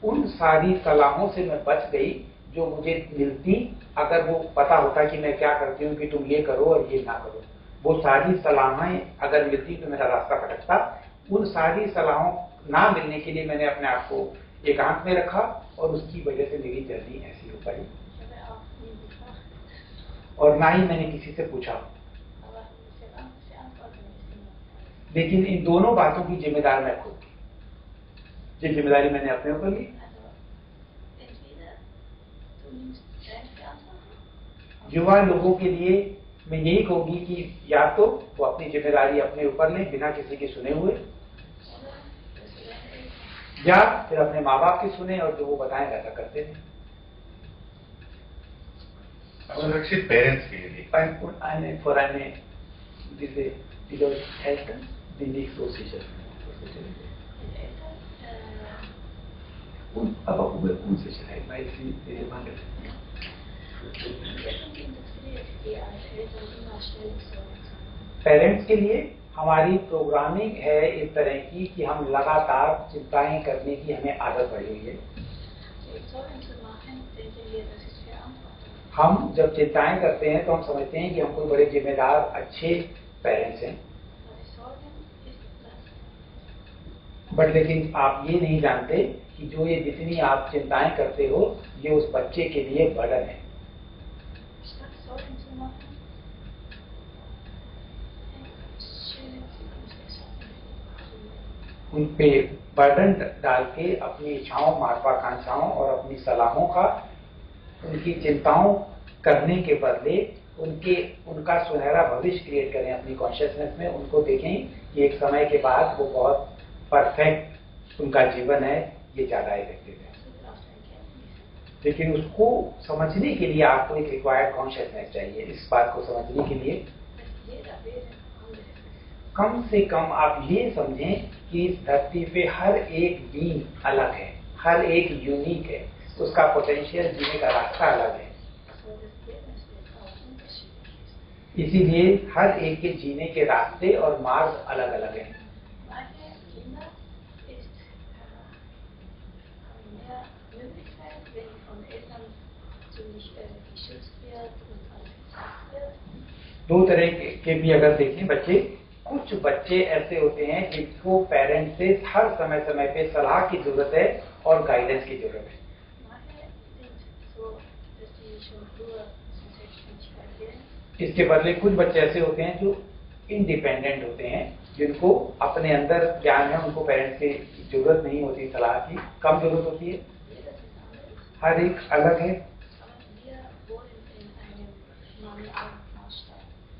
उन सारी सलाहों से मैं बच गई जो मुझे मिलती अगर वो पता होता कि मैं क्या करती हूँ कि तुम ये करो और ये ना करो। वो सारी सलाहें अगर मिलती तो मेरा रास्ता भटकता। उन सारी सलाहों ना मिलने के लिए मैंने अपने आप को एकांत में रखा और उसकी वजह से मेरी जर्नी ऐसी हो पाई। और ना ही मैंने किसी से पूछा। लेकिन इन दोनों बातों की जिम्मेदार मैं खुद थी। ये जिम्मेदारी मैंने अपने ऊपर ली। युवा लोगों के लिए मैं यही कहूंगी कि या तो वो अपनी जिम्मेदारी अपने ऊपर लें बिना किसी के सुने हुए, या फिर अपने माँ बाप की सुने और जो वो बताएं वैसा करते थे। असुरक्षित पेरेंट्स के लिए vor eine diese Eltern, die nicht so sicher sind. Und aber über Unsicherheit, weil sie diese Mangel sind. Parents के लिए हमारी प्रोग्रामिंग है इस तरह की कि हम लगातार चिंताएं करने की हमें आदत पड़ी हुई है। हम जब चिंताएं करते हैं तो हम समझते हैं कि हम कोई बड़े जिम्मेदार अच्छे पेरेंट्स हैं, बट लेकिन आप ये नहीं जानते कि जो ये जितनी आप चिंताएं करते हो ये उस बच्चे के लिए बर्डन है। उन पे बर्डन डाल के अपनी इच्छाओं, महत्वाकांक्षाओं और अपनी सलाहों का, उनकी चिंताओं करने के बदले उनका सुनहरा भविष्य क्रिएट करें अपनी कॉन्शियसनेस में। उनको देखें कि एक समय के बाद वो बहुत परफेक्ट उनका जीवन है, ये ज्यादा इफेक्टिव है। लेकिन उसको समझने के लिए आपको एक रिक्वायर्ड कॉन्शियसनेस चाहिए। इस बात को समझने के लिए कम से कम आप ये समझें कि इस धरती पे हर एक बीइंग अलग है, हर एक यूनिक है, उसका पोटेंशियल जीने का रास्ता अलग है। इसीलिए हर एक के जीने के रास्ते और मार्ग अलग अलग हैं। दो तरह के भी अगर देखें बच्चे, कुछ बच्चे ऐसे होते हैं जिनको पेरेंट्स से हर समय समय पे सलाह की जरूरत है और गाइडेंस की जरूरत है। इसके बदले कुछ बच्चे ऐसे होते हैं जो इंडिपेंडेंट होते हैं, जिनको अपने अंदर ज्ञान है, उनको पेरेंट्स की जरूरत नहीं होती, सलाह की कम जरूरत होती है। हर एक अलग है,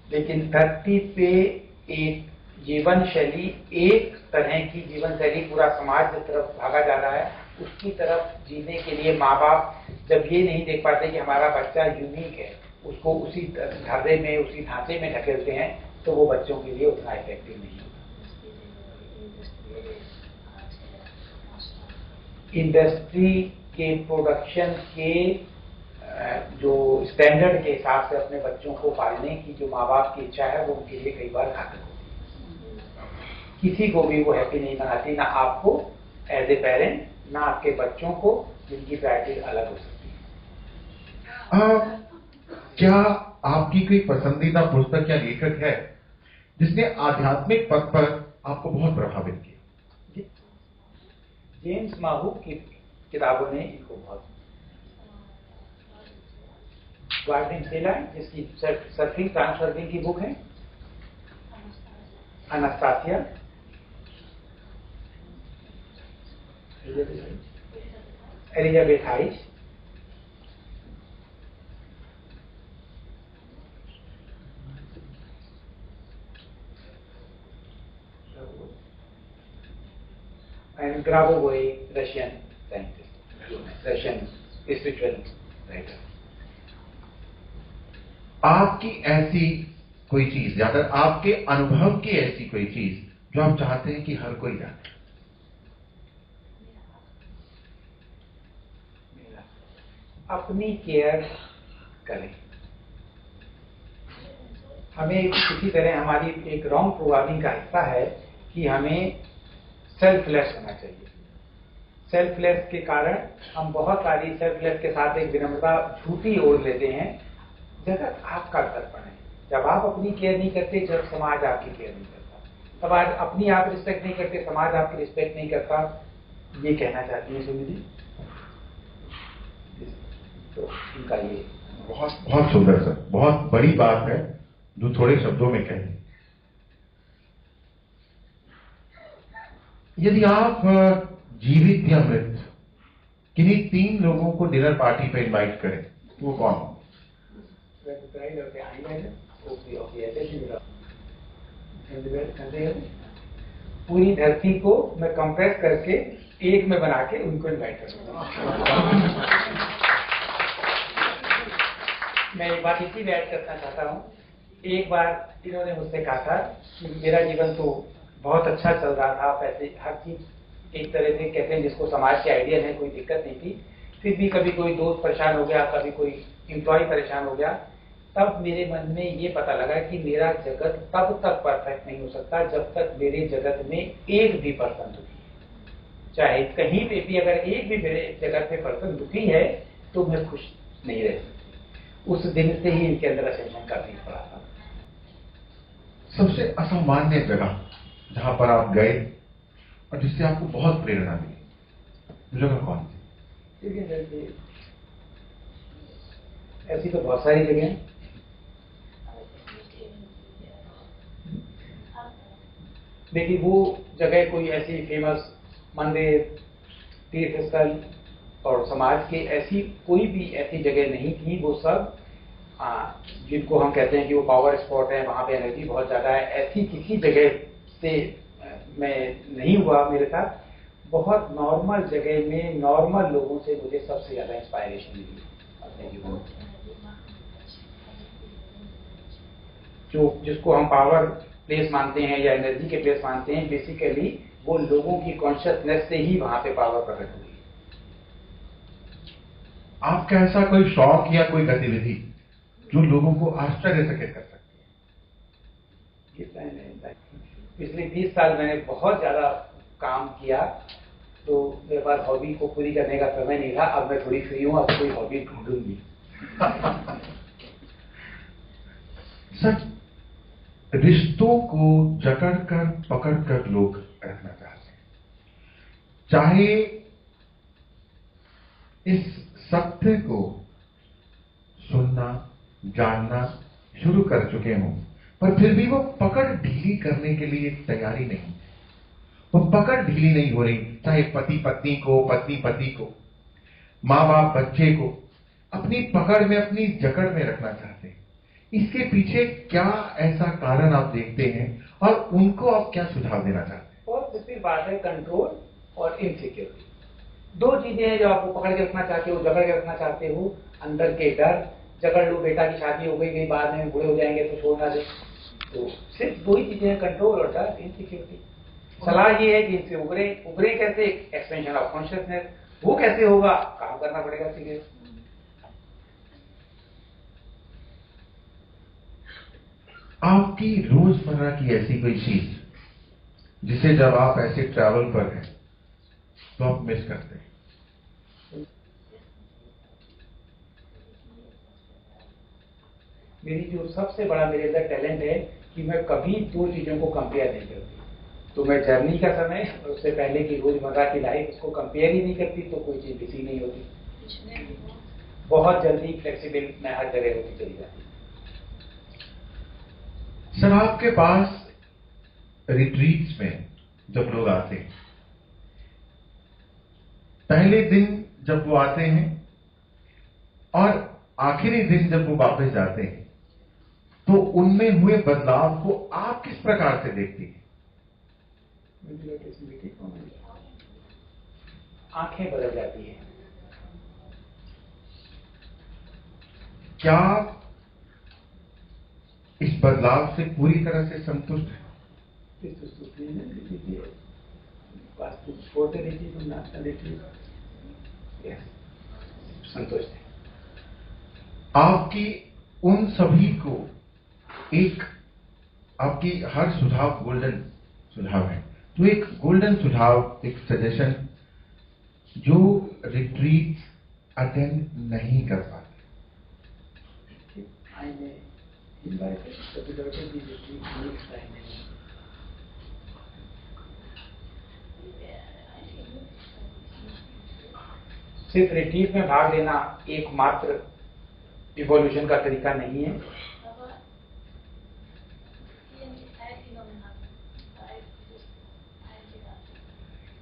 लेकिन धरती पे एक जीवन शैली, एक तरह की जीवन शैली पूरा समाज जिस तरफ भागा जा रहा है, उसकी तरफ जीने के लिए माँ बाप जब ये नहीं देख पाते कि हमारा बच्चा यूनिक है, उसको उसी ढर्रे में, उसी ढांचे में ढकेलते हैं, तो वो बच्चों के लिए उतना इफेक्टिव नहीं होता। इंडस्ट्री के प्रोडक्शन के जो स्टैंडर्ड के हिसाब से अपने बच्चों को पालने की जो माँ बाप की इच्छा है, वो उनके लिए कई बार घातक होती है। किसी को भी वो हैप्पी नहीं बनाती, ना आपको एज ए पेरेंट, ना आपके बच्चों को, जिनकी प्रायोरिटी अलग हो सकती है। क्या आपकी कोई पसंदीदा पुस्तक या लेखक है जिसने आध्यात्मिक पथ पर आपको बहुत प्रभावित किया? जेम्स माहू की किताबों ने इनको बहुत, गार्डन सेला जिसकी सर्फिंग ट्रांसफर्मिंग की बुक है, अनास्तासिया, एलिजाबेथ हाइस, and Grabovoi, Russian scientist, Russian spiritual writer. आपकी ऐसी कोई चीज या फिर आपके अनुभव की ऐसी कोई चीज जो आप चाहते हैं कि हर कोई जाने? अपनी केयर करें। हमें किसी तरह हमारी एक रॉन्ग प्रोग्रामिंग का हिस्सा है कि हमें सेल्फलेस होना चाहिए। सेल्फलेस के कारण हम बहुत सारी सेल्फलेस के साथ एक विनम्रता झूठी ओढ़ लेते हैं। जगत आपका दर्पण है। जब आप अपनी केयर नहीं करते, जब समाज आपकी केयर नहीं करता, तब आज अपनी आप रिस्पेक्ट नहीं करते, समाज आपकी रिस्पेक्ट नहीं करता। ये कहना चाहती हैं सुनिधि। तो इनका ये बहुत बहुत सुंदर सर, बहुत बड़ी बात है जो थोड़े शब्दों में कहें। यदि आप जीवित या मृत किन्हीं 3 लोगों को डिनर पार्टी पे इनवाइट करें, वो कौन हो? पूरी धरती को मैं कंप्रेस करके एक में बना के उनको इनवाइट करूंगा। मैं एक बात इसी में ऐड करना चाहता हूँ। एक बार इन्होंने मुझसे कहा था कि मेरा जीवन तो बहुत अच्छा चल रहा था, पैसे हर चीज एक तरह से कहते हैं जिसको समाज के आइडियल है, कोई दिक्कत नहीं थी। फिर भी कभी कोई दोस्त परेशान हो गया, कभी कोई एम्प्लॉय परेशान हो गया, तब मेरे मन में ये पता लगा कि मेरा जगत तब तक परफेक्ट नहीं हो सकता जब तक मेरे जगत में एक भी पर्सन दुखी है। चाहे कहीं पे भी अगर एक भी मेरे जगत में पर्सन दुखी है तो मैं खुश नहीं रह सकती। उस दिन से ही इनके अंदर असेंशन का बीज पड़ा था। सबसे असामान्य जगह जहां पर आप गए और जिससे आपको बहुत प्रेरणा मिली, जगह कौन सी? ऐसी तो बहुत सारी जगह हैं। लेकिन वो जगह कोई ऐसी फेमस मंदिर, तीर्थ स्थल और समाज के ऐसी कोई भी ऐसी जगह नहीं थी। वो सब जिनको हम कहते हैं कि वो पावर स्पॉट है, वहां पे एनर्जी बहुत ज्यादा है, ऐसी किसी जगह से मैं नहीं हुआ मेरे साथ। बहुत नॉर्मल जगह में नॉर्मल लोगों से मुझे सबसे ज्यादा इंस्पायरेशन मिली अपने जीवन में। जो जिसको हम पावर प्लेस मानते हैं या एनर्जी के प्लेस मानते हैं, बेसिकली वो लोगों की कॉन्शियसनेस से ही वहां पे पावर प्रकट हुई। आपका ऐसा कोई शौक या कोई गतिविधि जो लोगों को आश्चर्यचकित कर सकती है? पिछले 20 साल मैंने बहुत ज्यादा काम किया, तो मेरे पास हॉबी को पूरी करने का समय नहीं था। अब मैं थोड़ी फ्री हूं, अब कोई हॉबी ढूंढूंगी। सर, रिश्तों को जकड़ कर पकड़ कर लोग रखना चाहते हैं, चाहे इस सत्य को सुनना जानना शुरू कर चुके हों, पर फिर भी वो पकड़ ढीली करने के लिए तैयारी नहीं, वो पकड़ ढीली नहीं हो रही। चाहे पति पत्नी को, पत्नी पति को, माँ बाप बच्चे को अपनी पकड़ में, अपनी जकड़ में रखना चाहते हैं। इसके पीछे क्या ऐसा कारण आप देखते हैं और उनको आप क्या सुझाव देना चाहते हैं? और दूसरी बात है कंट्रोल और इनसिक्योरिटी। दो चीजें हैं जो आपको पकड़ के रखना चाहते हो, जकड़ के रखना चाहते हो। अंदर के डर, जकड़ लो, बेटा की शादी हो गई, बाद में बूढ़े हो जाएंगे तो छोड़ ना दे। तो सिर्फ दो ही चीजें हैं, कंट्रोल और डर, इनसिक्योरिटी। सलाह ये है कि इनसे उभरे कैसे? Expansion of consciousness. वो कैसे होगा? काम करना पड़ेगा सीधे। आपकी रोजमर्रा की ऐसी कोई चीज जिसे जब आप ऐसे ट्रैवल पर हैं तो आप मिस करते हैं? मेरी जो सबसे बड़ा मेरे अंदर टैलेंट है कि मैं कभी दो चीजों को कंपेयर नहीं करती। तो मैं जर्नी का समय और उससे पहले की रोजमर्रा की लाइफ, उसको कंपेयर ही नहीं करती, तो कोई चीज बिजी नहीं होती। बहुत जल्दी फ्लेक्सिबल मैं हर जगह होती चली जाती। सर, आपके पास रिट्रीट्स में जब लोग आते हैं, पहले दिन जब वो आते हैं और आखिरी दिन जब वो वापस जाते हैं, तो उनमें हुए बदलाव को आप किस प्रकार से देखती हैं? आंखें बदल जाती हैं। क्या इस बदलाव से पूरी तरह से संतुष्ट है? संतुष्ट है। आपकी उन सभी को एक, आपकी हर सुझाव गोल्डन सुझाव है, तो एक गोल्डन सुझाव, एक सजेशन जो रिट्रीट अटेंड नहीं कर पाते। सिर्फ रिट्रीट में भाग लेना एकमात्र इवोल्यूशन का तरीका नहीं है।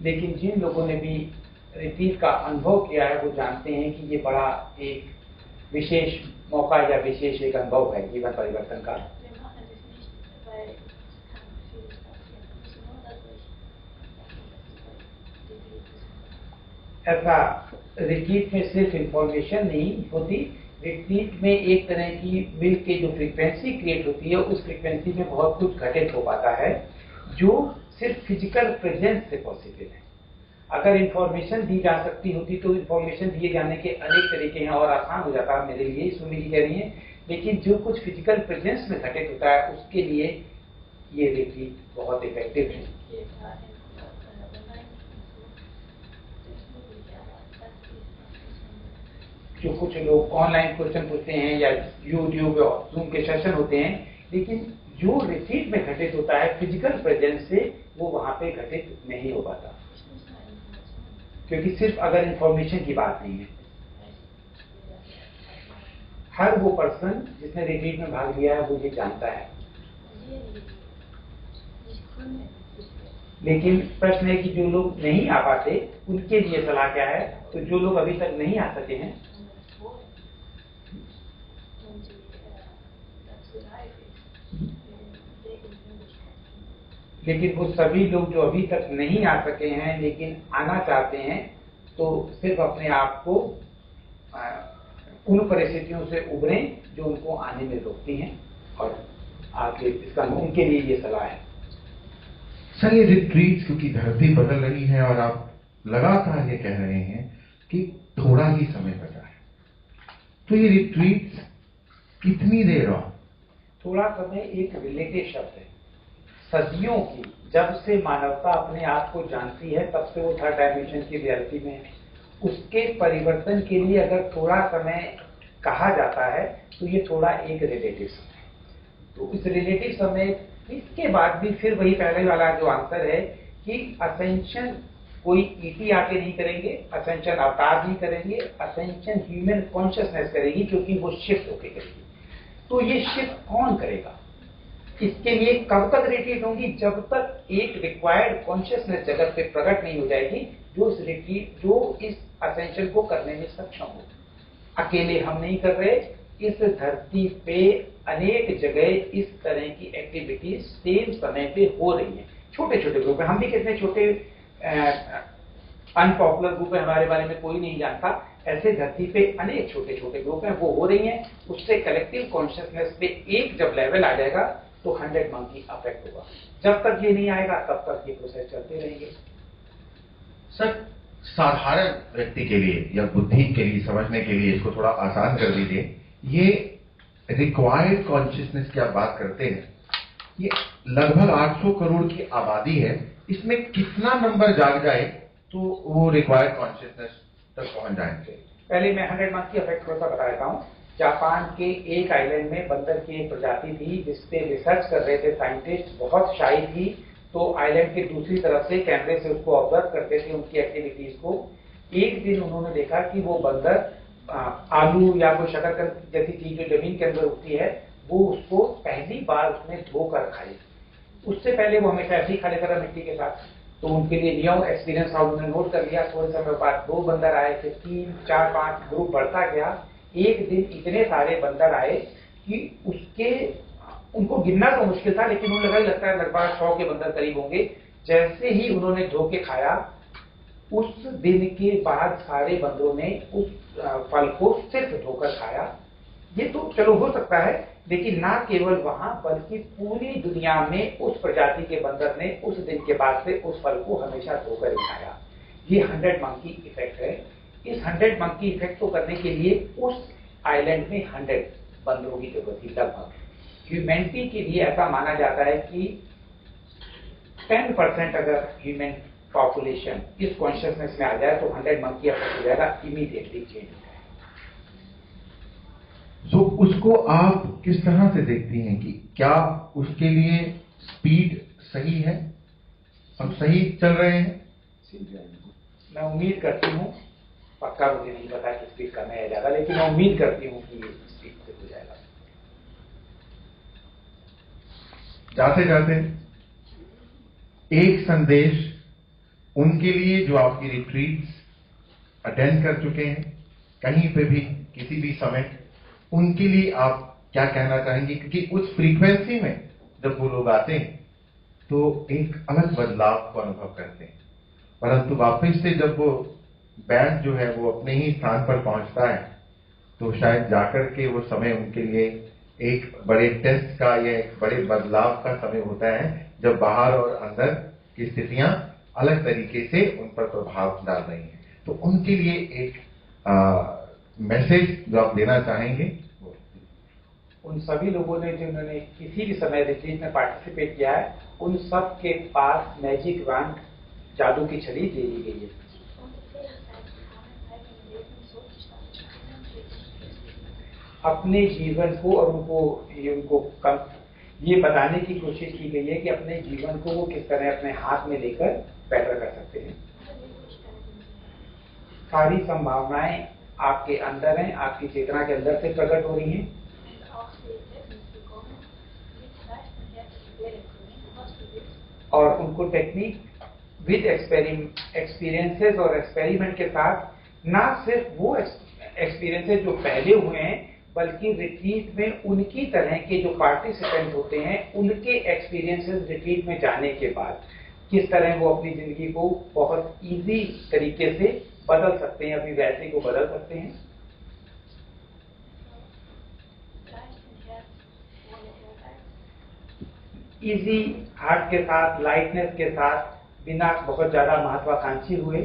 लेकिन जिन लोगों ने भी रिट्रीट का अनुभव किया है वो जानते हैं कि ये बड़ा एक विशेष मौका या विशेष एक अनुभव है जीवन परिवर्तन का। ऐसा रिट्रीट में सिर्फ इंफॉर्मेशन नहीं होती, रिट्रीट में एक तरह की विल की जो फ्रीक्वेंसी क्रिएट होती है, उस फ्रीक्वेंसी में बहुत कुछ घटित हो पाता है जो सिर्फ फिजिकल प्रेजेंस से पॉसिबल है। अगर इंफॉर्मेशन दी जा सकती होती तो इंफॉर्मेशन दिए जाने के अनेक तरीके हैं और आसान हो जाता मेरे लिए, सुनी जी कह रही है। लेकिन जो कुछ फिजिकल प्रेजेंस में घटित होता है उसके लिए ये रिट्रीट बहुत इफेक्टिव है। जो कुछ लोग ऑनलाइन क्वेश्चन पूछते हैं या यूट्यूब और जूम के सेशन होते हैं, लेकिन जो रिट्रीट में घटित होता है फिजिकल प्रेजेंस से, वो वहां पे घटित नहीं हो पाता, क्योंकि सिर्फ अगर इंफॉर्मेशन की बात नहीं है। हर वो पर्सन जिसने रिट्रीट में भाग लिया है वो ये जानता है। लेकिन प्रश्न है कि जो लोग नहीं आ पाते उनके लिए सलाह क्या है? तो जो लोग अभी तक नहीं आ सके हैं, लेकिन वो सभी लोग जो अभी तक नहीं आ सके हैं लेकिन आना चाहते हैं, तो सिर्फ अपने आप को उन परिस्थितियों से उबरें जो उनको आने में रोकती हैं, और आगे इसका उनके लिए ये सलाह है। सर, ये रिट्रीट्स, क्योंकि धरती बदल रही है और आप लगातार ये कह रहे हैं कि थोड़ा ही समय बचा है, तो ये रिट्रीट्स कितनी देर और? थोड़ा समय एक रिलेटिव शब्द है। सदियों की, जब से मानवता अपने आप को जानती है तब से वो थर्ड डायमेंशन की रियलिटी में है। उसके परिवर्तन के लिए अगर थोड़ा समय कहा जाता है तो ये थोड़ा एक रिलेटिव समय है। तो इस रिलेटिव समय इसके बाद भी फिर वही पहले वाला जो आंसर है कि असेंशन कोई ईटी आके नहीं करेंगे, असेंशन अवतार नहीं करेंगे, असेंशन ह्यूमन कॉन्शियसनेस करेगी, क्योंकि वो शिफ्ट होके करेगी। तो ये शिफ्ट कौन करेगा? इसके लिए कब तक रिट्रीट होंगी? जब तक एक रिक्वायर्ड कॉन्शियसनेस जगत पे प्रकट नहीं हो जाएगी जो इस असेंशन को करने में सक्षम हो। अकेले हम नहीं कर रहे, इस धरती पे अनेक जगह इस तरह की एक्टिविटीज सेम समय पे हो रही हैं। छोटे छोटे ग्रुप है, हम भी कितने छोटे अनपॉपुलर ग्रुप है, हमारे बारे में कोई नहीं जानता, ऐसे धरती पे अनेक छोटे छोटे ग्रुप हैं, वो हो रही हैं। उससे कलेक्टिव कॉन्शियसनेस पे एक जब लेवल आ जाएगा तो 100 मंकी अफेक्ट होगा। जब तक ये नहीं आएगा तब तक ये प्रोसेस चलते रहेंगे। सर, साधारण व्यक्ति के लिए या बुद्धि के लिए समझने के लिए इसको थोड़ा आसान कर दीजिए। ये रिक्वायर्ड कॉन्शियसनेस की आप बात करते हैं, ये लगभग 800 करोड़ की आबादी है, इसमें कितना नंबर जाग जाए तो वो रिक्वायर्ड कॉन्शियसनेस तक पहुंच जाएंगे? पहले मैं 100 मंकी अफेक्ट थोड़ा सा बता देता हूँ। जापान के एक आइलैंड में बंदर की एक प्रजाति थी जिसपे रिसर्च कर रहे थे साइंटिस्ट, बहुत शाई थी, तो आइलैंड के दूसरी तरफ से कैमरे से उसको ऑब्जर्व करते थे, उनकी एक्टिविटीज को। एक दिन उन्होंने देखा कि वो बंदर आलू या कोई शकरकंद जैसी चीज जो जमीन के अंदर उगती है, वो उसको पहली बार उसने धोकर खाई। उससे पहले वो हमेशा ऐसे ही खा लेता था मिट्टी के साथ। तो उनके लिए न्यू एक्सपीरियंस था, उन्होंने नोट कर लिया। थोड़े समय बाद 2 बंदर आए, फिर 3, 4, 5 ग्रुप बढ़ता गया। एक दिन इतने सारे बंदर आए कि उनको गिनना तो मुश्किल था, लेकिन उन्हें लगता है लगभग 100 के बंदर करीब होंगे। जैसे ही उन्होंने धो के खाया, उस दिन के बाद सारे बंदरों ने उस फल को सिर्फ धोकर खाया। ये तो चलो हो सकता है, लेकिन ना केवल वहां बल्कि पूरी दुनिया में उस प्रजाति के बंदर ने उस दिन के बाद से उस फल को हमेशा धोकर ही खाया। ये 100 मंकी इफेक्ट है। इस 100 मंकी इफेक्ट को करने के लिए उस आइलैंड में 100 बंदरों की जरूरत थी लगभग। ह्यूमैनिटी के लिए ऐसा माना जाता है कि 10% अगर ह्यूमन पॉपुलेशन इस कॉन्शियसनेस में आ जाए तो 100 मंकी इफेक्ट हो जाएगा, इमीडिएटली चेंज हो जाएगा। तो उसको आप किस तरह से देखती हैं कि क्या उसके लिए स्पीड सही है, हम सही चल रहे हैं? मैं उम्मीद करती हूँ, पक्का मुझे नहीं पता कि स्पीड कम है या ज्यादा, लेकिन मैं उम्मीद करती हूँ कि ये स्पीड से हो जाएगा। जाते जाते एक संदेश उनके लिए जो आपकी रिट्रीट्स अटेंड कर चुके हैं, कहीं पे भी किसी भी समय, उनके लिए आप क्या कहना चाहेंगे? क्योंकि उस फ्रीक्वेंसी में जब वो लोग आते हैं तो एक अलग बदलाव को अनुभव करते हैं, परंतु वापस से जब वो बैंड जो है वो अपने ही स्थान पर पहुंचता है तो शायद जाकर के वो समय उनके लिए एक बड़े टेस्ट का या एक बड़े बदलाव का समय होता है, जब बाहर और अंदर की स्थितियां अलग तरीके से उन पर प्रभाव डाल रही हैं। तो उनके लिए एक मैसेज जो आप देना चाहेंगे? उन सभी लोगों ने जिन्होंने किसी भी समय रिट्रीट में पार्टिसिपेट किया है, उन सब के पास मैजिक वैंड, जादू की छड़ी दे दी गई है। अपने जीवन को और उनको ये बताने की कोशिश की गई है कि अपने जीवन को वो किस तरह अपने हाथ में लेकर बेटर कर सकते हैं। सारी संभावनाएं आपके अंदर हैं, आपकी चेतना के अंदर से प्रकट हो रही हैं। और उनको टेक्निक विद एक्सपीरियंसेस और एक्सपेरिमेंट के साथ, ना सिर्फ वो एक्सपीरियंसेस जो पहले हुए हैं, बल्कि रिट्रीट में उनकी तरह के जो पार्टिसिपेंट होते हैं उनके एक्सपीरियंसेस रिट्रीट में जाने के बाद किस तरह वो अपनी जिंदगी को बहुत इजी तरीके से बदल सकते हैं, अपनी वैल्यू को बदल सकते हैं। इजी हार्ट के साथ, लाइटनेस के साथ, बिना बहुत ज्यादा महत्वाकांक्षी हुए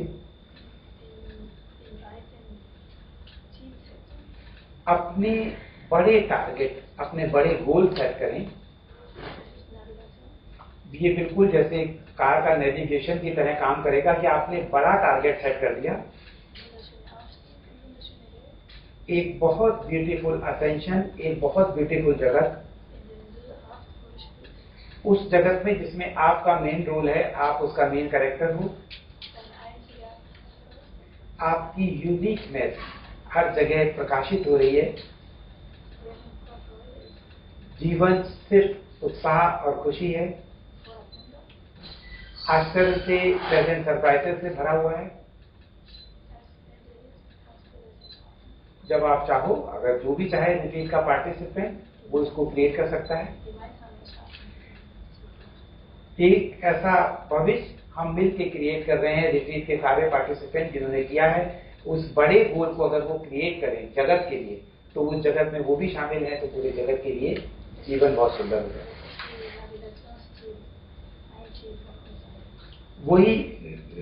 अपने बड़े टारगेट, अपने बड़े गोल सेट करें। ये बिल्कुल जैसे कार का नेविगेशन की तरह काम करेगा कि आपने बड़ा टारगेट सेट कर दिया। एक बहुत ब्यूटीफुल असेंशन, एक बहुत ब्यूटीफुल जगत, उस जगत में जिसमें आपका मेन रोल है, आप उसका मेन कैरेक्टर हो। आपकी यूनिकनेस हर जगह प्रकाशित हो रही है। जीवन सिर्फ उत्साह और खुशी है, आश्चर्य से, प्लेजेंट सरप्राइजेस से भरा हुआ है। जब आप चाहो, अगर जो भी चाहे रिट्रीट का पार्टिसिपेंट वो इसको क्रिएट कर सकता है। एक ऐसा भविष्य हम मिलकर क्रिएट कर रहे हैं, रिट्रीट के सारे पार्टिसिपेंट जिन्होंने किया है। उस बड़े गोल को अगर वो क्रिएट करें जगत के लिए, तो उस जगत में वो भी शामिल है, तो पूरे जगत के लिए जीवन बहुत सुंदर हो जाए। वही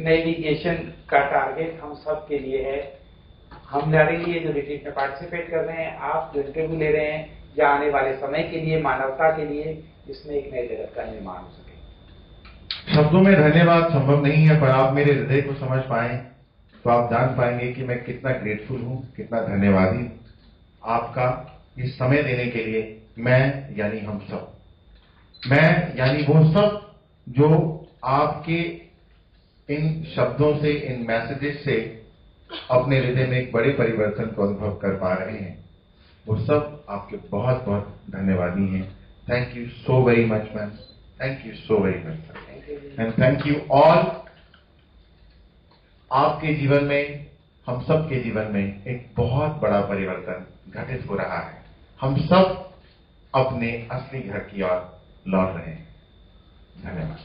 नेविगेशन का टारगेट हम सब के लिए है। हमारे लिए जो रिट्रीट में पार्टिसिपेट कर रहे हैं, आप जो इंटरव्यू ले रहे हैं, या आने वाले समय के लिए, मानवता के लिए, जिसमें एक नए जगत का निर्माण हो सके। शब्दों में धन्यवाद संभव नहीं है, पर आप मेरे हृदय को समझ पाए तो आप जान पाएंगे कि मैं कितना ग्रेटफुल हूं, कितना धन्यवादी आपका इस समय देने के लिए। मैं यानी हम सब, मैं यानी वो सब जो आपके इन शब्दों से, इन मैसेजेस से अपने हृदय में एक बड़े परिवर्तन को अनुभव कर पा रहे हैं, वो सब आपके बहुत बहुत धन्यवादी हैं। Thank you so very much ma'am, thank you so very much and thank you all. आपके जीवन में, हम सब के जीवन में एक बहुत बड़ा परिवर्तन घटित हो रहा है। हम सब अपने असली घर की ओर लौट रहे हैं। धन्यवाद।